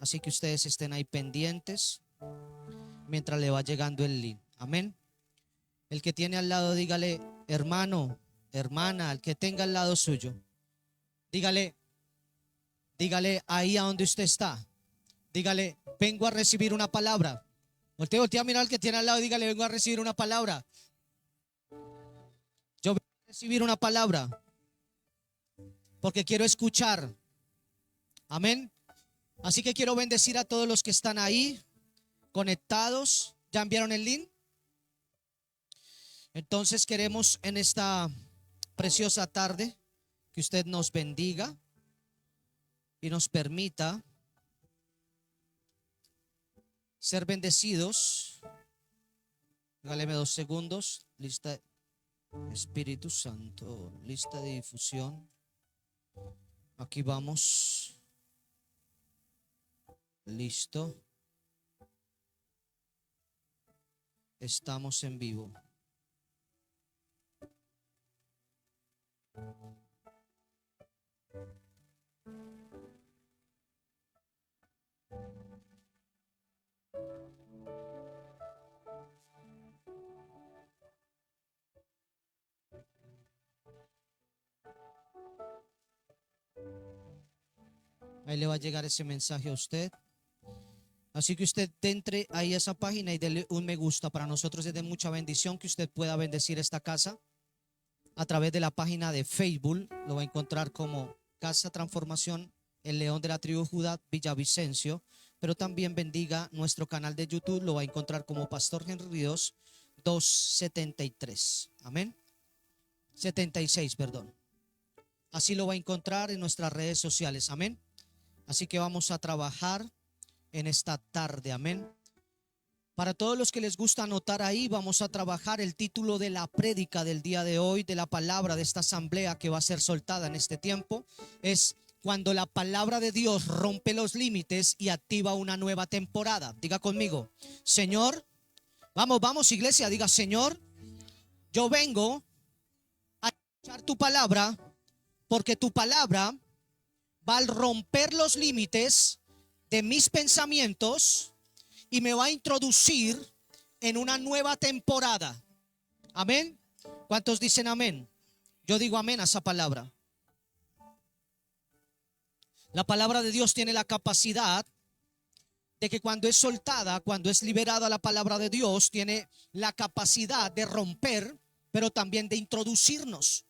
Así que ustedes estén ahí pendientes mientras le va llegando el link. Amén. El que tiene al lado, dígale, hermano, hermana, al que tenga al lado suyo, dígale ahí a donde usted está. Dígale, vengo a recibir una palabra. Voltea a mirar al que tiene al lado y dígale, vengo a recibir una palabra. Yo vengo a recibir una palabra porque quiero escuchar. Amén. Así que quiero bendecir a todos los que están ahí conectados. ¿Ya enviaron el link? Entonces queremos en esta preciosa tarde que usted nos bendiga y nos permita ser bendecidos. Regáleme 2 segundos. Lista, Espíritu Santo, lista de difusión. Aquí vamos. Listo. Estamos en vivo. Ahí le va a llegar ese mensaje a usted. Así que usted entre ahí a esa página y denle un me gusta. Para nosotros es de mucha bendición que usted pueda bendecir esta casa a través de la página de Facebook. Lo va a encontrar como Casa Transformación, el León de la Tribu Judá, Villavicencio. Pero también bendiga nuestro canal de YouTube. Lo va a encontrar como Pastor Henry Ríos 273. Amén. 76, perdón. Así lo va a encontrar en nuestras redes sociales. Amén. Así que vamos a trabajar en esta tarde. Amén. Para todos los que les gusta anotar ahí, vamos a trabajar el título de la prédica del día de hoy, de la palabra de esta asamblea que va a ser soltada en este tiempo. Es cuando la palabra de Dios rompe los límites y activa una nueva temporada. Diga conmigo, Señor, vamos iglesia, diga, Señor, yo vengo a escuchar tu palabra porque tu palabra va a romper los límites de mis pensamientos y me va a introducir en una nueva temporada. Amén. ¿Cuántos dicen amén? Yo digo amén a esa palabra. La palabra de Dios tiene la capacidad de que cuando es soltada, cuando es liberada la palabra de Dios, tiene la capacidad de romper, pero también de introducirnos.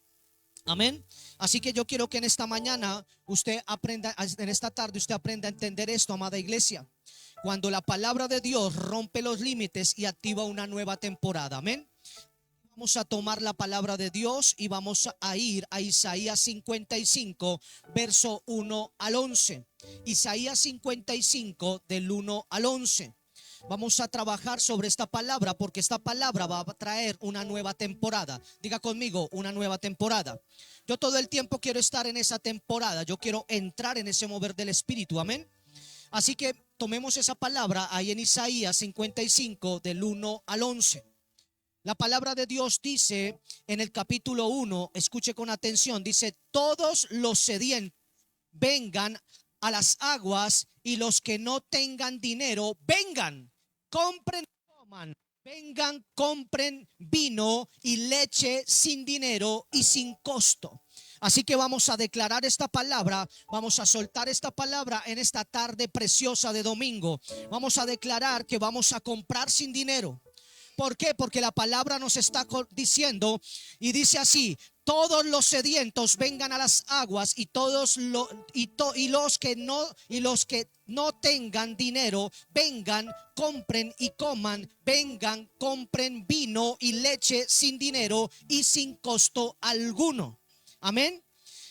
Amén. Así que yo quiero que en esta mañana usted aprenda, en esta tarde usted aprenda a entender esto, amada iglesia. Cuando la palabra de Dios rompe los límites y activa una nueva temporada. Amén. Vamos a tomar la palabra de Dios y vamos a ir a Isaías 55, verso 1 al 11. Isaías 55, del 1 al 11. Vamos a trabajar sobre esta palabra porque esta palabra va a traer una nueva temporada. Diga conmigo, una nueva temporada. Yo todo el tiempo quiero estar en esa temporada. Yo quiero entrar en ese mover del Espíritu. Amén. Así que tomemos esa palabra ahí en Isaías 55, del 1 al 11. La palabra de Dios dice en el capítulo 1, escuche con atención, dice, todos los sedientos vengan a las aguas y los que no tengan dinero, vengan, compren, coman, vengan, compren vino y leche sin dinero y sin costo. Así que vamos a declarar esta palabra, vamos a soltar esta palabra en esta tarde preciosa de domingo. Vamos a declarar que vamos a comprar sin dinero. ¿Por qué? Porque la palabra nos está diciendo y dice así: todos los sedientos vengan a las aguas y todos los que no tengan dinero vengan, compren y coman, vengan, compren vino y leche sin dinero y sin costo alguno. Amén.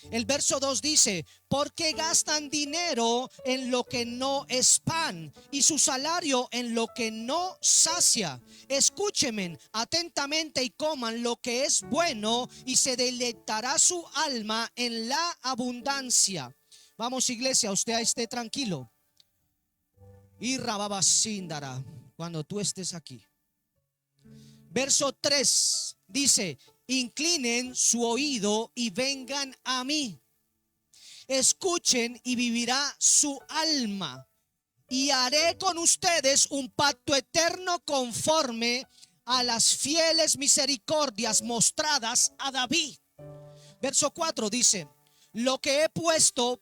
El verso 2 dice: porque gastan dinero en lo que no es pan y su salario en lo que no sacia. Escúchenme atentamente y coman lo que es bueno y se deleitará su alma en la abundancia. Vamos iglesia, usted esté tranquilo. Y rababasíndara cuando tú estés aquí. Verso 3 dice: inclinen su oído y vengan a mí. Escuchen y vivirá su alma. y haré con ustedes un pacto eterno conforme a las fieles misericordias mostradas a David. Verso 4 dice, lo he puesto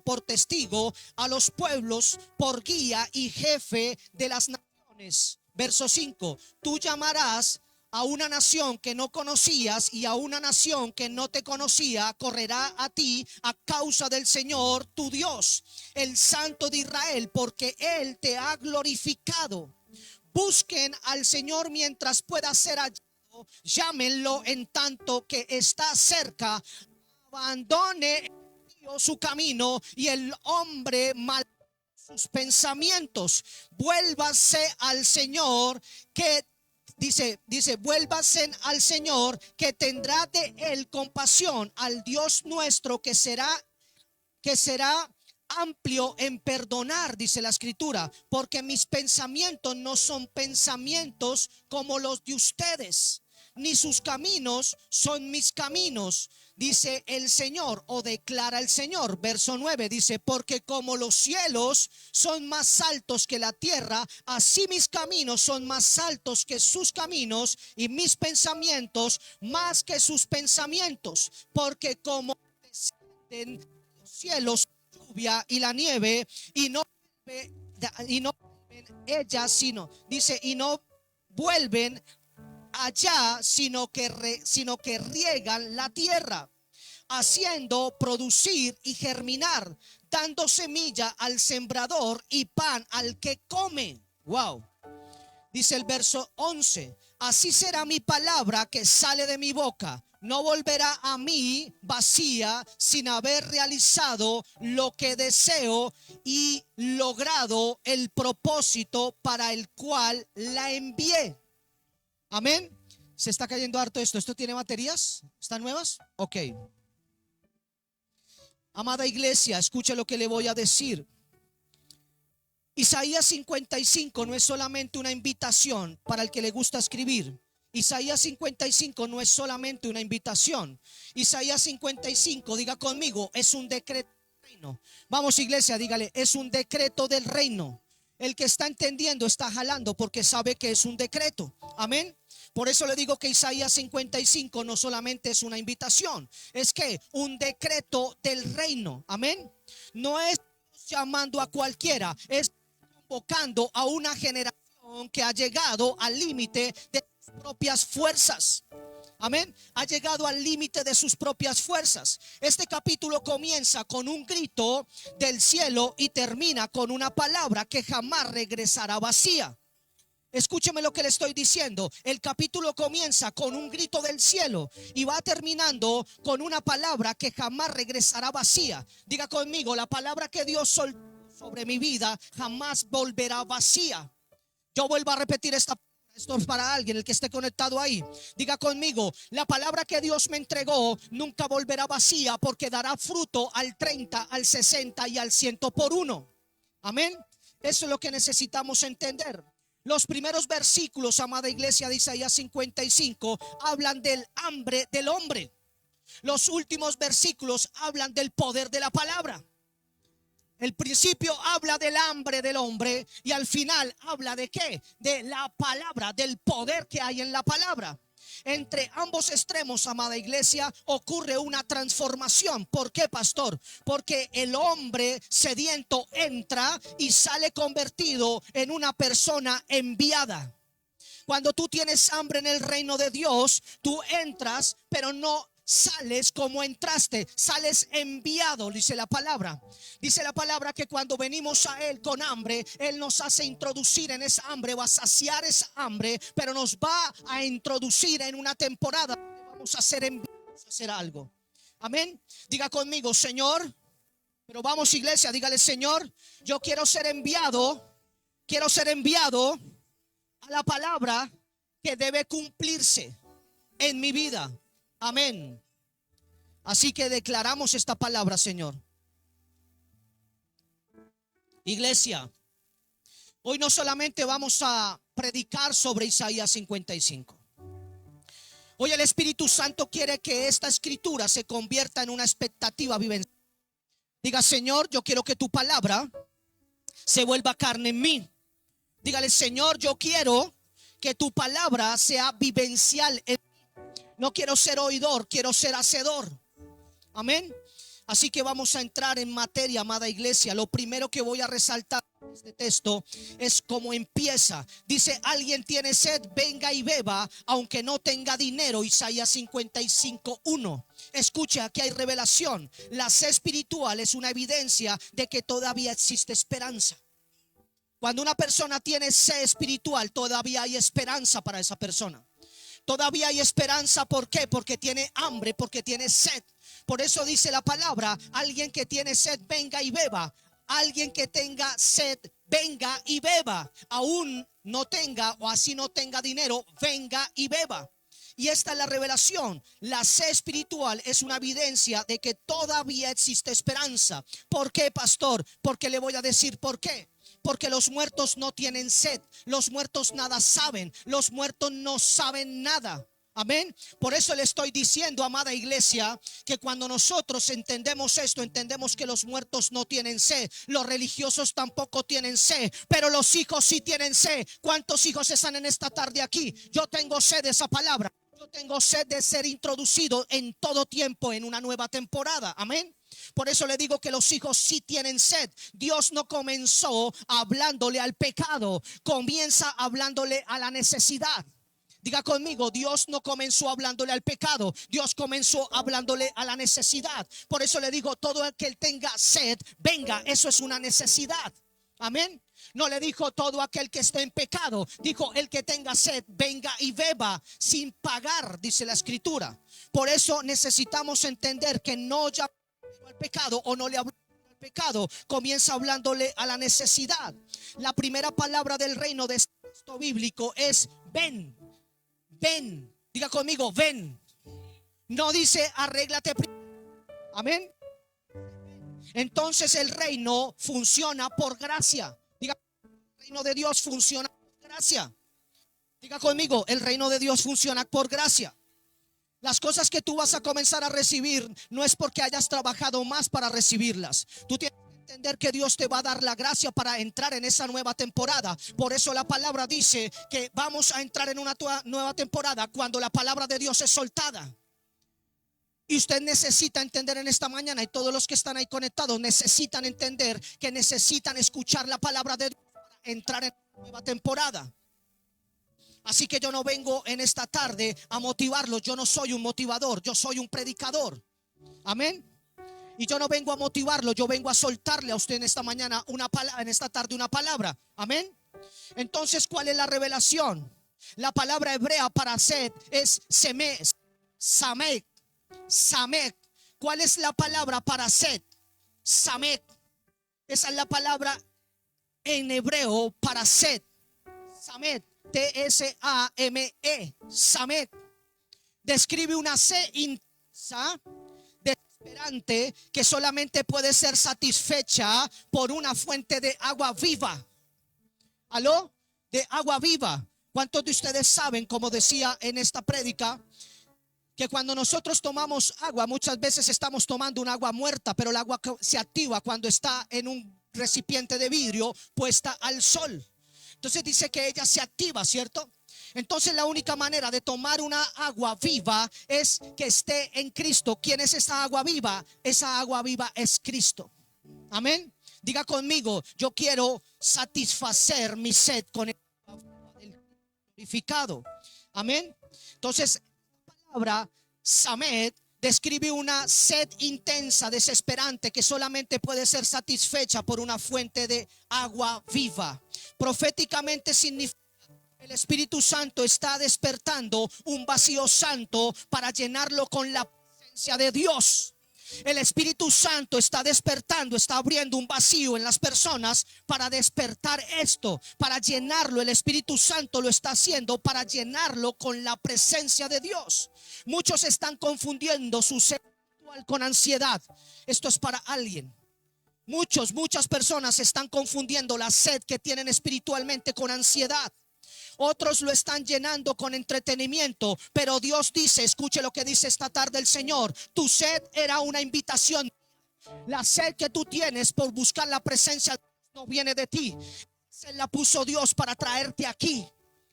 por testigo a los pueblos, por guía y jefe de las naciones. Verso 5, tú llamarás a una nación que no conocías, y a una nación que no te conocía correrá a ti a causa del Señor tu Dios, el Santo de Israel, porque Él te ha glorificado. Busquen al Señor mientras pueda ser hallado, llámenlo en tanto que está cerca. Abandone su camino y el hombre mal sus pensamientos. Vuélvase al Señor que vuélvase al Señor, que tendrá de él compasión, al Dios nuestro que será amplio en perdonar, dice la escritura, porque mis pensamientos no son pensamientos como los de ustedes, ni sus caminos son mis caminos, dice el Señor, o declara el Señor. Verso 9 dice, porque como los cielos son más altos que la tierra, así mis caminos son más altos que sus caminos, y mis pensamientos más que sus pensamientos. Porque como descienden los cielos lluvia y la nieve, y no vuelven ellas, sino dice, y no vuelven allá, sino que riegan la tierra, haciendo producir y germinar, dando semilla al sembrador y pan al que come. Wow. Dice el verso 11, así será mi palabra que sale de mi boca. No volverá a mí vacía, sin haber realizado lo que deseo y logrado el propósito para el cual la envié. Amén. Se está cayendo harto esto. ¿Esto tiene baterías? ¿Están nuevas? Ok. Amada iglesia, escuche lo que le voy a decir. Isaías 55 no es solamente una invitación para el que le gusta escribir. Isaías 55 no es solamente una invitación. Isaías 55, diga conmigo, es un decreto del reino. Vamos, iglesia, dígale, es un decreto del reino. El que está entendiendo está jalando porque sabe que es un decreto. Amén. Por eso le digo que Isaías 55 no solamente es una invitación, es que un decreto del reino. Amén. No es llamando a cualquiera, es convocando a una generación que ha llegado al límite de sus propias fuerzas. Amén. Ha llegado al límite de sus propias fuerzas. Este capítulo comienza con un grito del cielo y termina con una palabra que jamás regresará vacía. Escúcheme lo que le estoy diciendo. El capítulo comienza con un grito del cielo y va terminando con una palabra que jamás regresará vacía. Diga conmigo, la palabra que Dios soltó sobre mi vida jamás volverá vacía. Yo vuelvo a repetir esta palabra. Esto es para alguien, el que esté conectado ahí. Diga conmigo, la palabra que Dios me entregó nunca volverá vacía, porque dará fruto al 30, al 60 y al 100 por uno. Amén. Eso es lo que necesitamos entender. Los primeros versículos, amada iglesia, de Isaías 55 hablan del hambre del hombre. Los últimos versículos hablan del poder de la palabra. El principio habla del hambre del hombre y al final habla de ¿qué? De la palabra, del poder que hay en la palabra. Entre ambos extremos, amada iglesia, ocurre una transformación. ¿Por qué, pastor? Porque el hombre sediento entra y sale convertido en una persona enviada. Cuando tú tienes hambre en el reino de Dios, tú entras, pero no sales como entraste, sales enviado, dice la palabra. Dice la palabra que cuando venimos a Él con hambre, Él nos hace introducir en esa hambre, va a saciar esa hambre, pero nos va a introducir en una temporada donde vamos a ser enviados a hacer algo. Amén. Diga conmigo, Señor, pero vamos, iglesia, dígale, Señor, yo quiero ser enviado a la palabra que debe cumplirse en mi vida. Amén. Así que declaramos esta palabra, Señor. Iglesia, hoy no solamente vamos a predicar sobre Isaías 55. Hoy el Espíritu Santo quiere que esta escritura se convierta en una expectativa vivencial. Diga, Señor, yo quiero que tu palabra se vuelva carne en mí. Dígale: Señor, yo quiero que tu palabra sea vivencial en mí. No quiero ser oidor, quiero ser hacedor. Amén. Así que vamos a entrar en materia, amada iglesia. Lo primero que voy a resaltar en este texto es cómo empieza. Dice: alguien tiene sed, venga y beba, aunque no tenga dinero. Isaías 55:1. Escucha, aquí hay revelación. La sed espiritual es una evidencia de que todavía existe esperanza. Cuando una persona tiene sed espiritual, todavía hay esperanza para esa persona. Todavía hay esperanza. ¿Por qué? Porque tiene hambre, porque tiene sed. Por eso dice la palabra: alguien que tiene sed, venga y beba. Alguien que tenga sed, venga y beba. Aún no tenga, o así no tenga dinero, venga y beba. Y esta es la revelación. La sed espiritual es una evidencia de que todavía existe esperanza. ¿Por qué, pastor? Porque le voy a decir por qué. Porque los muertos no tienen sed. Los muertos nada saben. Los muertos no saben nada. Amén. Por eso le estoy diciendo, amada iglesia, que cuando nosotros entendemos esto, entendemos que los muertos no tienen sed. Los religiosos tampoco tienen sed, pero los hijos sí tienen sed. ¿Cuántos hijos están en esta tarde aquí? Yo tengo sed de esa palabra. Yo tengo sed de ser introducido en todo tiempo en una nueva temporada. Amén. Por eso le digo que los hijos sí tienen sed. Dios no comenzó hablándole al pecado, comienza hablándole a la necesidad. Diga conmigo: Dios no comenzó hablándole al pecado, Dios comenzó hablándole a la necesidad. Por eso le digo: todo el que tenga sed, venga. Eso es una necesidad. Amén. No le dijo todo aquel que esté en pecado. Dijo: el que tenga sed, venga y beba sin pagar, dice la escritura. Por eso necesitamos entender que no ya al pecado o no le habló al pecado, comienza hablándole a la necesidad. La primera palabra del reino de este texto bíblico es ven. Ven. Diga conmigo: ven. No dice arréglate primero. Amén. Entonces el reino funciona por gracia. Diga: el reino de Dios funciona por gracia. Diga conmigo: el reino de Dios funciona por gracia. Las cosas que tú vas a comenzar a recibir no es porque hayas trabajado más para recibirlas. Tú tienes que entender que Dios te va a dar la gracia para entrar en esa nueva temporada. Por eso la palabra dice que vamos a entrar en una nueva temporada cuando la palabra de Dios es soltada. Y usted necesita entender en esta mañana, y todos los que están ahí conectados necesitan entender que necesitan escuchar la palabra de Dios para entrar en una nueva temporada. Así que yo no vengo en esta tarde a motivarlos. Yo no soy un motivador, yo soy un predicador. Amén. Y yo no vengo a motivarlo, yo vengo a soltarle a usted en esta mañana en esta tarde una palabra. Amén. Entonces, ¿cuál es la revelación? La palabra hebrea para sed es samek. Samek. ¿Cuál es la palabra para sed? Samek. Esa es la palabra en hebreo para sed. Samet. T-S-A-M-E. Samet. Describe una sed intensa, desesperante, que solamente puede ser satisfecha por una fuente de agua viva. ¿Aló? De agua viva. ¿Cuántos de ustedes saben, como decía en esta prédica, que cuando nosotros tomamos agua, muchas veces estamos tomando un agua muerta, pero el agua se activa cuando está en un recipiente de vidrio puesta al sol? Entonces dice que ella se activa, ¿cierto? Entonces la única manera de tomar una agua viva es que esté en Cristo. ¿Quién es esa agua viva? Esa agua viva es Cristo. Amén. Diga conmigo: yo quiero satisfacer mi sed con el purificado. Amén. Entonces la palabra Samet describe una sed intensa, desesperante, que solamente puede ser satisfecha por una fuente de agua viva. Proféticamente significa que el Espíritu Santo está despertando un vacío santo para llenarlo con la presencia de Dios. El Espíritu Santo está despertando, está abriendo un vacío en las personas para despertar esto, para llenarlo. El Espíritu Santo lo está haciendo para llenarlo con la presencia de Dios. Muchos están confundiendo su sed espiritual con ansiedad. Esto es para alguien. Muchas personas están confundiendo la sed que tienen espiritualmente con ansiedad. Otros lo están llenando con entretenimiento, pero Dios dice, escuche lo que dice esta tarde el Señor: tu sed era una invitación. La sed que tú tienes por buscar la presencia no viene de ti. Se la puso Dios para traerte aquí.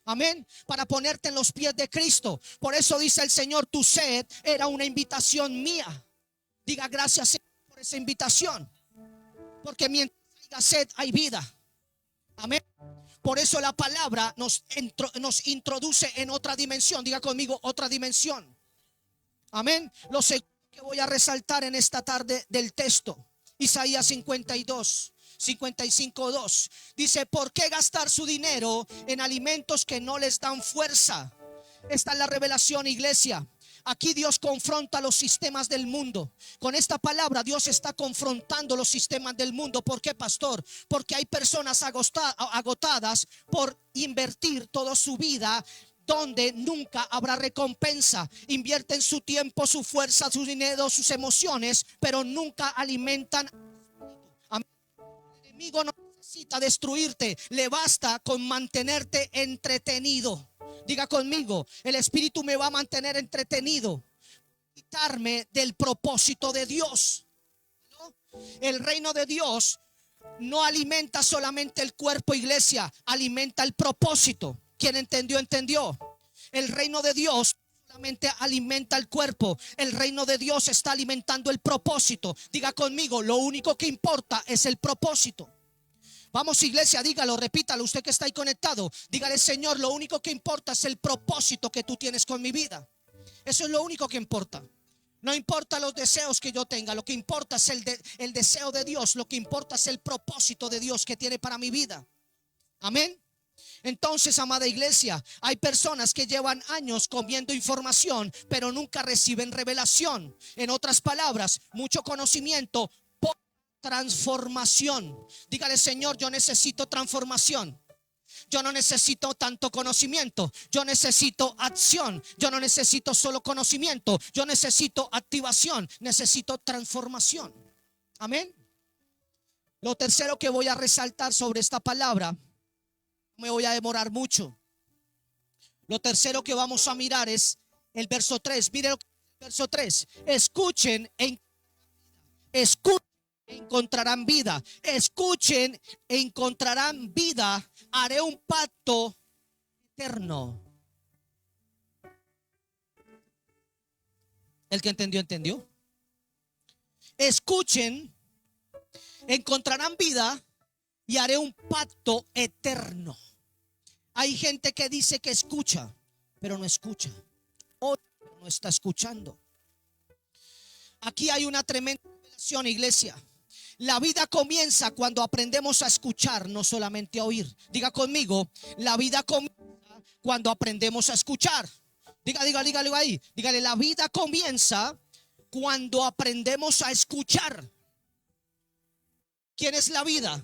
Amén. Para ponerte en los pies de Cristo. Por eso dice el Señor, tu sed era una invitación mía. Diga gracias, Señor, por esa invitación. Porque mientras haya sed, hay vida. Amén. Por eso la palabra nos introduce en otra dimensión. Diga conmigo, otra dimensión. Amén. Lo segundo que voy a resaltar en esta tarde del texto, Isaías 52, 55:2. Dice, ¿por qué gastar su dinero en alimentos que no les dan fuerza? Esta es la revelación, iglesia. Aquí Dios confronta los sistemas del mundo. Con esta palabra Dios está confrontando los sistemas del mundo. ¿Por qué, pastor? Porque hay personas agotadas por invertir toda su vida donde nunca habrá recompensa. Invierten su tiempo, su fuerza, su dinero, sus emociones, pero nunca alimentan. El enemigo no necesita destruirte, le basta con mantenerte entretenido. Diga conmigo, el espíritu me va a mantener entretenido, quitarme del propósito de Dios. ¿No? El reino de Dios no alimenta solamente el cuerpo, iglesia, alimenta el propósito. ¿Quién entendió? Entendió. El reino de Dios solamente alimenta el cuerpo, el reino de Dios está alimentando el propósito. Diga conmigo, lo único que importa es el propósito. Vamos, iglesia, dígalo, repítalo, usted que está ahí conectado. Dígale, Señor, lo único que importa es el propósito que tú tienes con mi vida. Eso es lo único que importa. No importa los deseos que yo tenga, lo que importa es el deseo de Dios. Lo que importa es el propósito de Dios que tiene para mi vida. Amén. Entonces, amada iglesia, hay personas que llevan años comiendo información, pero nunca reciben revelación. En otras palabras, mucho conocimiento, poca transformación. Dígale, Señor, yo necesito transformación. Yo no necesito tanto conocimiento, yo necesito acción. Yo no necesito solo conocimiento, yo necesito activación, necesito transformación. Amén. Lo tercero que voy a resaltar sobre esta palabra, no me voy a demorar mucho. Lo tercero que vamos a mirar es el verso 3. Miren el verso 3. Escuchen, encontrarán vida. Escuchen, encontrarán vida. Haré un pacto eterno. El que entendió, entendió. Escuchen, encontrarán vida y haré un pacto eterno. Hay gente que dice que escucha, pero no escucha. Oye, pero no está escuchando. Aquí hay una tremenda revelación, iglesia. La vida comienza cuando aprendemos a escuchar, no solamente a oír. Diga conmigo, la vida comienza cuando aprendemos a escuchar. Dígale ahí. Dígale, la vida comienza cuando aprendemos a escuchar. ¿Quién es la vida?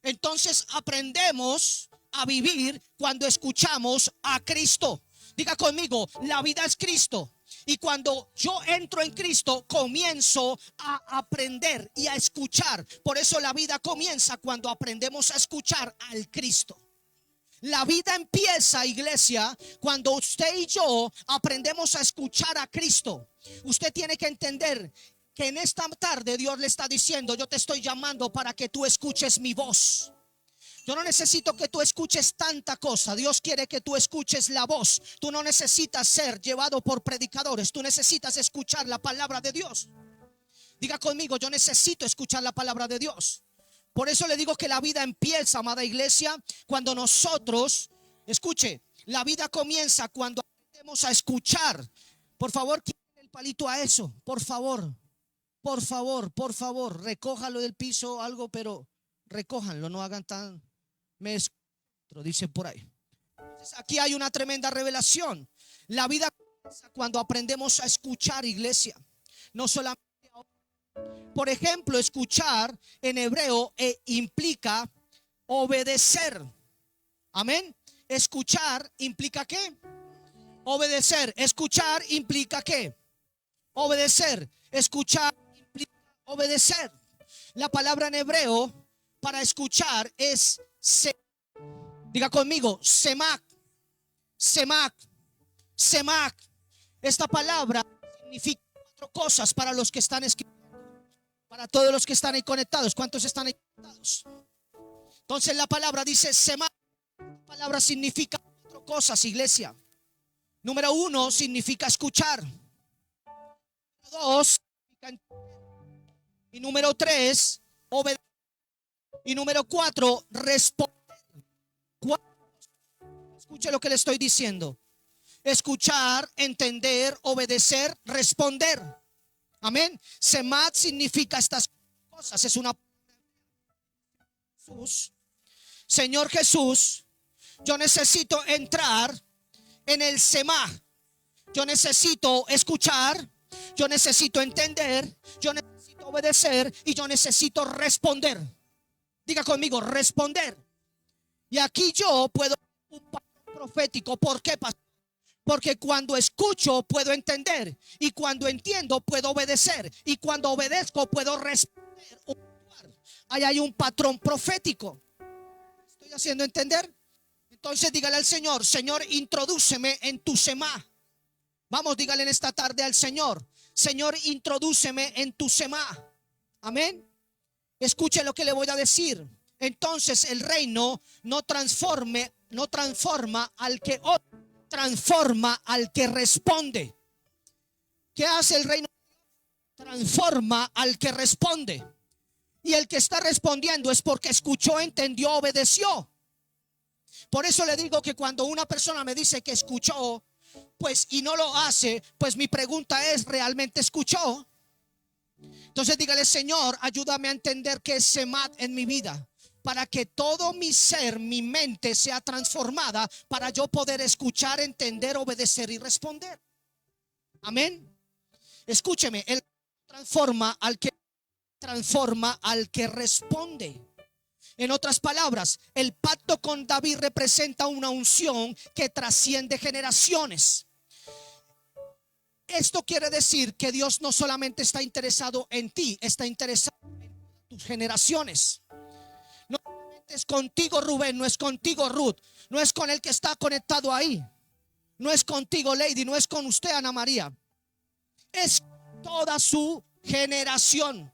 Entonces aprendemos a vivir cuando escuchamos a Cristo. Diga conmigo, la vida es Cristo. Y cuando yo entro en Cristo, comienzo a aprender y a escuchar. Por eso la vida comienza cuando aprendemos a escuchar al Cristo. La vida empieza, iglesia, cuando usted y yo aprendemos a escuchar a Cristo. Usted tiene que entender que en esta tarde Dios le está diciendo, yo te estoy llamando para que tú escuches mi voz. Yo no necesito que tú escuches tanta cosa. Dios quiere que tú escuches la voz. Tú no necesitas ser llevado por predicadores. Tú necesitas escuchar la palabra de Dios. Diga conmigo, yo necesito escuchar la palabra de Dios. Por eso le digo que la vida empieza, amada iglesia, cuando nosotros, escuche, la vida comienza cuando aprendemos a escuchar. Por favor, quiten el palito a eso. Por favor, recójalo del piso algo, pero recójanlo, no hagan tan... Me escucho, dice por ahí. Entonces, aquí hay una tremenda revelación. La vida comienza cuando aprendemos a escuchar, iglesia. No solamente, por ejemplo, escuchar en hebreo implica obedecer. Amén. Escuchar implica ¿qué? Obedecer. Escuchar implica ¿qué? Obedecer. Escuchar implica obedecer. La palabra en hebreo para escuchar es diga conmigo, semak. Esta palabra significa 4 cosas para los que están escribiendo, para todos los que están ahí conectados. ¿Cuántos están ahí? Entonces la palabra dice Semá. La palabra significa cuatro cosas, iglesia. Número uno, significa escuchar. Dos, y número tres, obedecer. Y número cuatro, responder. Escuche lo que le estoy diciendo. Escuchar, entender, obedecer, responder. Amén. Semad significa estas cosas. Es una Jesús. Señor Jesús, yo necesito entrar en el Semá. Yo necesito escuchar, yo necesito entender, yo necesito obedecer y yo necesito responder. Diga conmigo, responder. Y aquí yo puedo un patrón profético. ¿Por qué, pastor? Porque cuando escucho puedo entender, y cuando entiendo puedo obedecer, y cuando obedezco puedo responder. Ahí hay un patrón profético. ¿Estoy haciendo entender? Entonces dígale al Señor: Señor, introdúceme en tu Semá. Vamos, dígale en esta tarde al Señor: Señor, introdúceme en tu Semá. Amén. Escuche lo que le voy a decir. Entonces el reino no transforma al que transforma al que responde. ¿Qué hace el reino? Transforma al que responde. Y el que está respondiendo es porque escuchó, entendió, obedeció. Por eso le digo que cuando una persona me dice que escuchó, pues y no lo hace, pues mi pregunta es: ¿realmente escuchó? Entonces dígale: Señor, ayúdame a entender qué es Semad en mi vida, para que todo mi ser, mi mente sea transformada, para yo poder escuchar, entender, obedecer y responder. Amén. Escúcheme, Él transforma al que responde. En otras palabras, el pacto con David representa una unción que trasciende generaciones. Esto quiere decir que Dios no solamente está interesado en ti, está interesado en tus generaciones. No es contigo, Rubén, no es contigo, Ruth, no es con el que está conectado ahí, no es contigo, Lady, no es con usted, Ana María. Es toda su generación.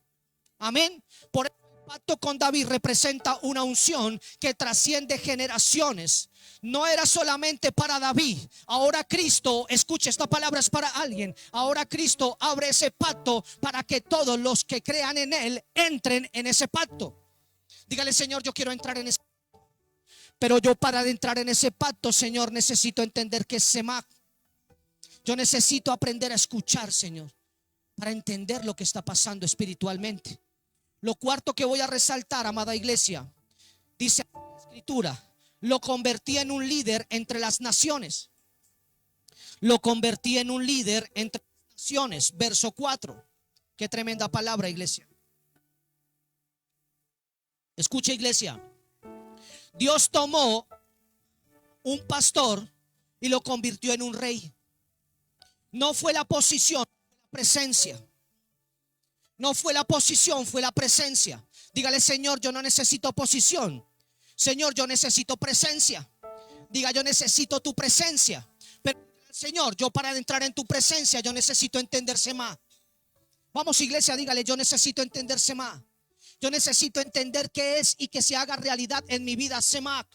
Amén. Por eso el pacto con David representa una unción que trasciende generaciones. No era solamente para David. Ahora Cristo, escuche, esta palabra es para alguien. Ahora Cristo abre ese pacto para que todos los que crean en Él entren en ese pacto. Dígale: Señor, yo quiero entrar en ese pacto. Pero yo, para entrar en ese pacto, Señor, necesito entender qué es Semá. Yo necesito aprender a escuchar, Señor, para entender lo que está pasando espiritualmente. Lo cuarto que voy a resaltar, amada iglesia, dice la Escritura: lo convertí en un líder entre las naciones. Lo convertí en un líder entre las naciones. Verso 4. Qué tremenda palabra, iglesia. Escucha, iglesia. Dios tomó un pastor y lo convirtió en un rey. No fue la posición, fue la presencia. No fue la posición, fue la presencia. Dígale: Señor, yo no necesito posición. Señor, yo necesito presencia. Diga: yo necesito tu presencia. Pero Señor, yo, para entrar en tu presencia, yo necesito entenderse más. Vamos, iglesia, dígale: yo necesito entenderse más. Yo necesito entender qué es y que se haga realidad en mi vida Semá.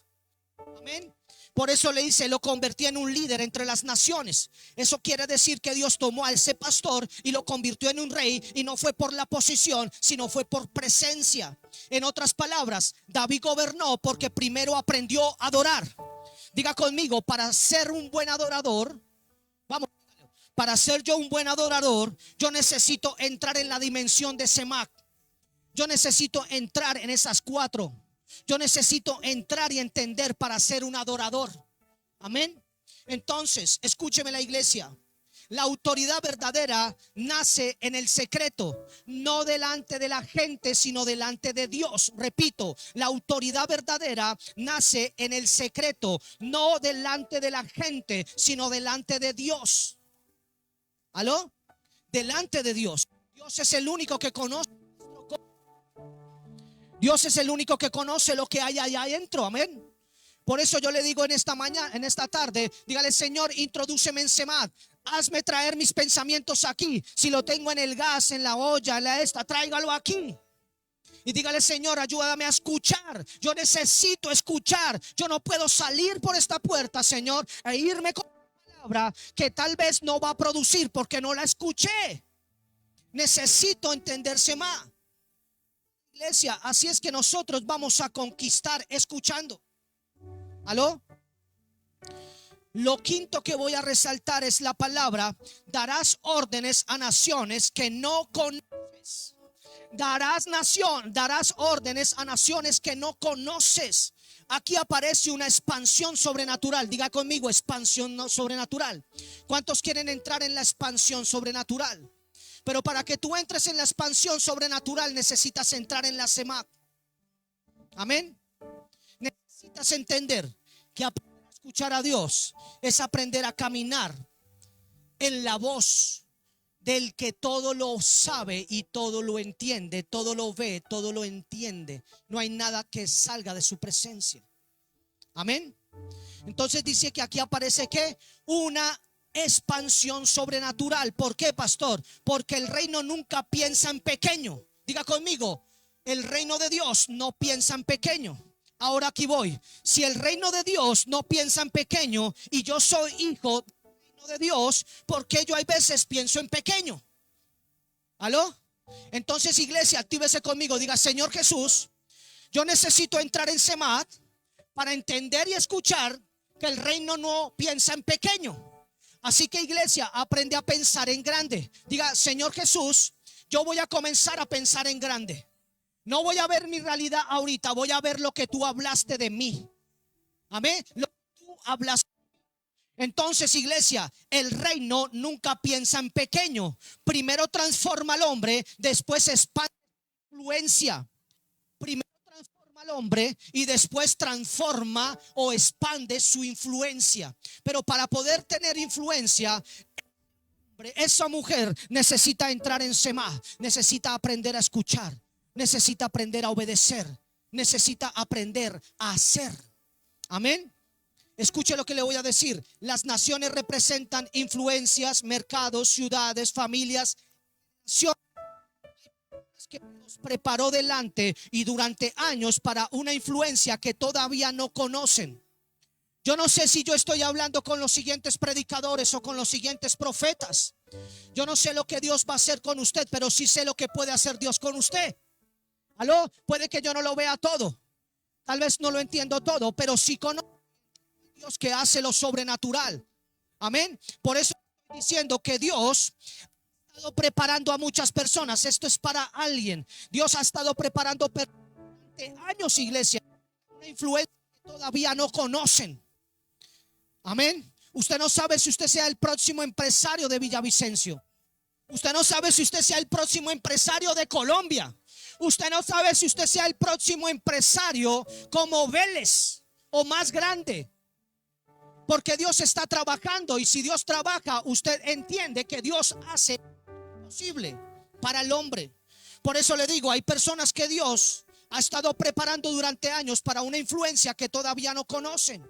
Amén. Por eso le dice: lo convertí en un líder entre las naciones. Eso quiere decir que Dios tomó a ese pastor y lo convirtió en un rey, y no fue por la posición, sino fue por presencia. En otras palabras, David gobernó porque primero aprendió a adorar. Diga conmigo: para ser un buen adorador, vamos, para ser yo un buen adorador, yo necesito entrar en la dimensión de Semá. Yo necesito entrar en esas cuatro. Yo necesito entrar y entender para ser un adorador. Amén. Entonces, escúcheme, la iglesia. La autoridad verdadera nace en el secreto, no delante de la gente, sino delante de Dios. Repito, la autoridad verdadera nace en el secreto, no delante de la gente, sino delante de Dios. ¿Aló? Delante de Dios. Dios es el único que conoce. Dios es el único que conoce lo que hay allá adentro. Amén. Por eso yo le digo en esta mañana, en esta tarde, dígale: Señor, introdúceme en Semá. Hazme traer mis pensamientos aquí. Si lo tengo en el gas, en la olla, en la esta, tráigalo aquí. Y dígale: Señor, ayúdame a escuchar. Yo necesito escuchar. Yo no puedo salir por esta puerta, Señor, e irme con una palabra que tal vez no va a producir porque no la escuché. Necesito entenderse más. Iglesia, así es que nosotros vamos a conquistar escuchando. ¿Aló? Lo quinto que voy a resaltar es la palabra: darás órdenes a naciones que no conoces. Darás órdenes a naciones que no conoces. Aquí aparece una expansión sobrenatural. Diga conmigo: expansión sobrenatural. ¿Cuántos quieren entrar en la expansión sobrenatural? Pero para que tú entres en la expansión sobrenatural necesitas entrar en la semá. Amén. Necesitas entender que aprender a escuchar a Dios es aprender a caminar en la voz del que todo lo sabe y todo lo entiende, todo lo ve, todo lo entiende. No hay nada que salga de su presencia. Amén. Entonces dice que aquí aparece que una expansión sobrenatural. ¿Por qué, pastor? Porque el reino nunca piensa en pequeño. Diga conmigo: el reino de Dios no piensa en pequeño. Ahora aquí voy. Si el reino de Dios no piensa en pequeño y yo soy hijo del reino de Dios, ¿por qué yo hay veces pienso en pequeño? ¿Aló? Entonces, iglesia, actívese conmigo. Diga: Señor Jesús, yo necesito entrar en Semat para entender y escuchar que el reino no piensa en pequeño. Así que, iglesia, aprende a pensar en grande. Diga: Señor Jesús, yo voy a comenzar a pensar en grande. No voy a ver mi realidad ahorita, voy a ver lo que tú hablaste de mí. Amén. Lo que tú hablaste. Entonces, iglesia, el reino nunca piensa en pequeño. Primero transforma al hombre, después expande influencia. Primero transforma al hombre y después transforma o expande su influencia. Pero para poder tener influencia, esa mujer necesita entrar en semá, necesita aprender a escuchar, necesita aprender a obedecer, necesita aprender a hacer. Amén. Escuche lo que le voy a decir. Las naciones representan influencias, mercados, ciudades, familias, que Dios preparó delante y durante años para una influencia que todavía no conocen. Yo no sé si yo estoy hablando con los siguientes predicadores o con los siguientes profetas. Yo no sé lo que Dios va a hacer con usted, pero sí sé lo que puede hacer Dios con usted. ¿Aló? Puede que yo no lo vea todo, tal vez no lo entiendo todo, pero sí conozco a Dios que hace lo sobrenatural. Amén. Por eso estoy diciendo que Dios ha estado preparando a muchas personas. Esto es para alguien. Dios ha estado preparando durante años, iglesia, una influencia que todavía no conocen. Amén. Usted no sabe si usted sea el próximo empresario de Villavicencio. Usted no sabe si usted sea el próximo empresario de Colombia. Usted no sabe si usted sea el próximo empresario como Vélez o más grande. Porque Dios está trabajando, y si Dios trabaja, usted entiende que Dios hace lo posible para el hombre. Por eso le digo, hay personas que Dios ha estado preparando durante años para una influencia que todavía no conocen.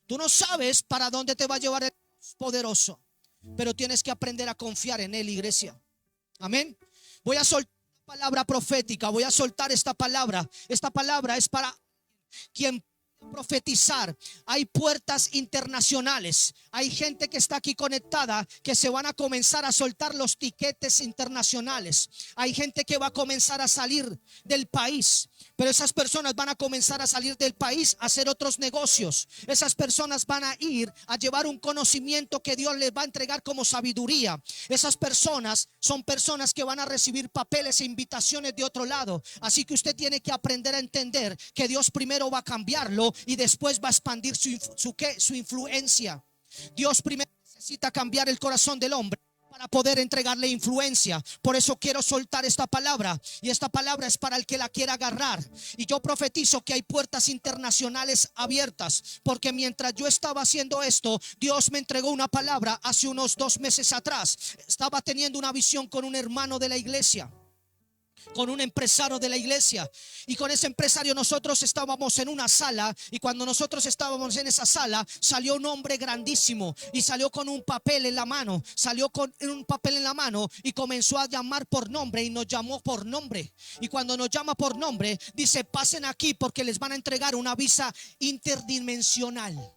Tú no sabes para dónde te va a llevar el Dios poderoso, pero tienes que aprender a confiar en Él, iglesia. Amén. Voy a soltar una palabra profética, voy a soltar esta palabra. Esta palabra es para quien profetizar. Hay puertas internacionales. Hay gente que está aquí conectada que se van a comenzar a soltar los tiquetes internacionales. Hay gente que va a comenzar a salir del país, pero esas personas van a comenzar a salir del país a hacer otros negocios. Esas personas van a ir a llevar un conocimiento que Dios les va a entregar como sabiduría. Esas personas son personas que van a recibir papeles e invitaciones de otro lado. Así que usted tiene que aprender a entender que Dios primero va a cambiarlo y después va a expandir su influencia. Dios primero necesita cambiar el corazón del hombre para poder entregarle influencia. Por eso quiero soltar esta palabra, y esta palabra es para el que la quiera agarrar. Y yo profetizo que hay puertas internacionales abiertas, porque mientras yo estaba haciendo esto, Dios me entregó una palabra hace unos 2 meses atrás. Estaba teniendo una visión con un hermano de la iglesia. con un empresario de la iglesia, y con ese empresario nosotros estábamos en una sala, y cuando nosotros estábamos en esa sala salió un hombre grandísimo y salió con un papel en la mano, y comenzó a llamar por nombre, y nos llamó por nombre. Y cuando nos llama por nombre dice: pasen aquí porque les van a entregar una visa interdimensional.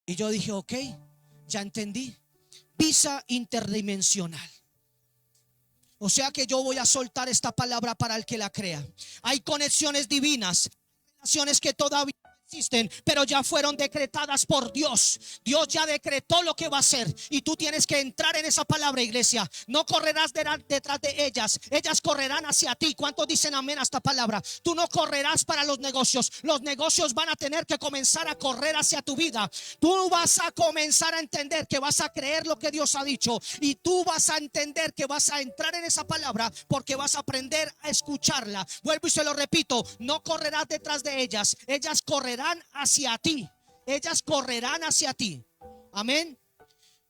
Y yo dije: ok, ya entendí, visa interdimensional. O sea que yo voy a soltar esta palabra para el que la crea. Hay conexiones divinas, relaciones que todavía existen, pero ya fueron decretadas por Dios. Dios ya decretó lo que va a hacer, y tú tienes que entrar en esa palabra, iglesia. No correrás detrás de ellas, ellas correrán hacia ti. ¿Cuántos dicen amén a esta palabra? Tú no correrás para los negocios van a tener que comenzar a correr hacia tu vida. Tú vas a comenzar a entender que vas a creer lo que Dios ha dicho, y tú vas a entender que vas a entrar en esa palabra porque vas a aprender a escucharla. Vuelvo y se lo repito: no correrás detrás de ellas, ellas correrán hacia ti. Ellas correrán hacia ti. Amén.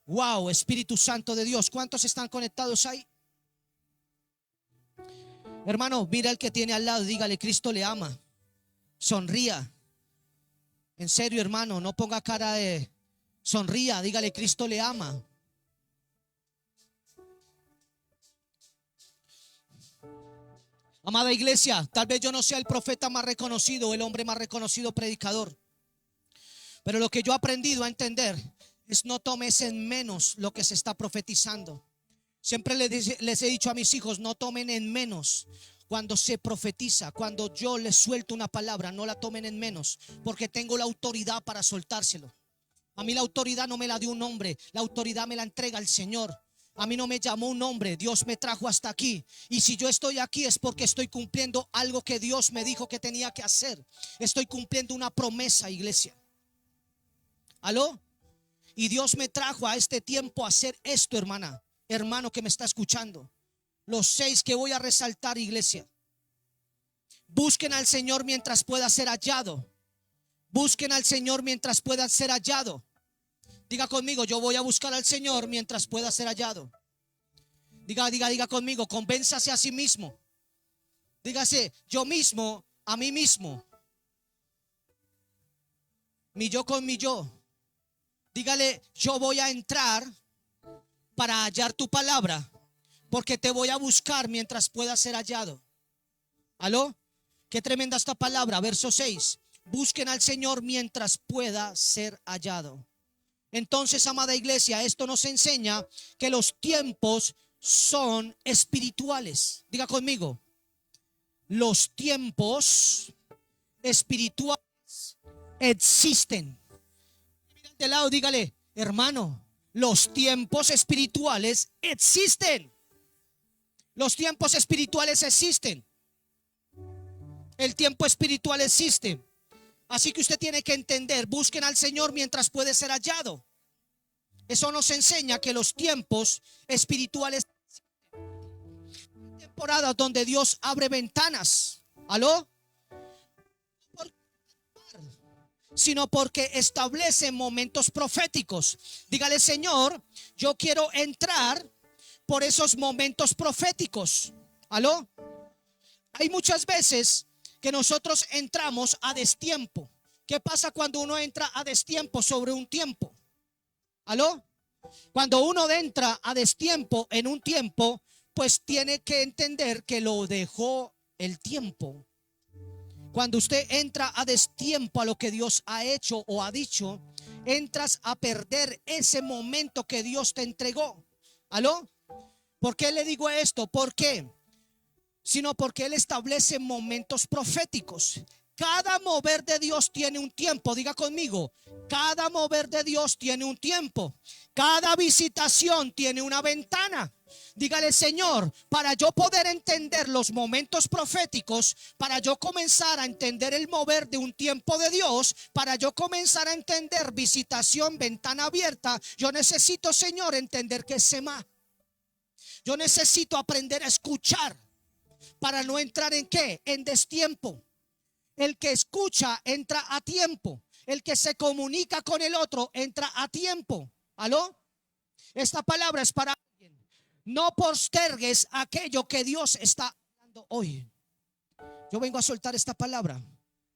Wow, Espíritu Santo de Dios, ¿cuántos están conectados ahí? Hermano, mira el que tiene al lado, dígale: Cristo le ama. Sonría. En serio, hermano, no ponga cara de... Sonría, dígale: Cristo le ama. Amada iglesia, tal vez yo no sea el profeta más reconocido, el hombre más reconocido, predicador, pero lo que yo he aprendido a entender es: no tomes en menos lo que se está profetizando. Siempre les he dicho a mis hijos: no tomen en menos cuando se profetiza. Cuando yo les suelto una palabra, no la tomen en menos, porque tengo la autoridad para soltárselo. A mí la autoridad no me la dio un hombre, la autoridad me la entrega el Señor. A mí no me llamó un hombre, Dios me trajo hasta aquí. Y si yo estoy aquí es porque estoy cumpliendo algo que Dios me dijo que tenía que hacer. Estoy cumpliendo una promesa, iglesia. ¿Aló? Y Dios me trajo a este tiempo a hacer esto, hermana, hermano que me está escuchando. Los 6 que voy a resaltar, iglesia. Busquen al Señor mientras pueda ser hallado. Busquen al Señor mientras pueda ser hallado. Diga conmigo: yo voy a buscar al Señor mientras pueda ser hallado. Diga conmigo: convénzase a sí mismo. Dígase: yo mismo, a mí mismo. Mi yo con mi yo. Dígale: yo voy a entrar para hallar tu palabra, porque te voy a buscar mientras pueda ser hallado. ¿Aló? Qué tremenda esta palabra. Verso 6. Busquen al Señor mientras pueda ser hallado. Entonces, amada iglesia, esto nos enseña que los tiempos son espirituales. Diga conmigo: los tiempos espirituales existen. Mira de lado, dígale: hermano, los tiempos espirituales existen. Los tiempos espirituales existen. El tiempo espiritual existe. Así que usted tiene que entender: busquen al Señor mientras puede ser hallado. Eso nos enseña que los tiempos espirituales, temporadas donde Dios abre ventanas. ¿Aló? Sino porque establece momentos proféticos. Dígale: Señor, yo quiero entrar por esos momentos proféticos. ¿Aló? Hay muchas veces que nosotros entramos a destiempo. ¿Qué pasa cuando uno entra a destiempo sobre un tiempo? ¿Aló? Cuando uno entra a destiempo en un tiempo, pues tiene que entender que lo dejó el tiempo. Cuando usted entra a destiempo a lo que Dios ha hecho o ha dicho, entras a perder ese momento que Dios te entregó. ¿Aló? ¿Por qué le digo esto? ¿Por qué? Sino porque Él establece momentos proféticos. Cada mover de Dios tiene un tiempo. Diga conmigo: cada mover de Dios tiene un tiempo. Cada visitación tiene una ventana. Dígale: Señor, para yo poder entender los momentos proféticos, para yo comenzar a entender el mover de un tiempo de Dios, para yo comenzar a entender visitación, ventana abierta, yo necesito, Señor, entender que es semá. Yo necesito aprender a escuchar para no entrar en ¿qué? En destiempo. El que escucha entra a tiempo. El que se comunica con el otro entra a tiempo. ¿Aló? Esta palabra es para alguien. No postergues aquello que Dios está hablando hoy. Yo vengo a soltar esta palabra.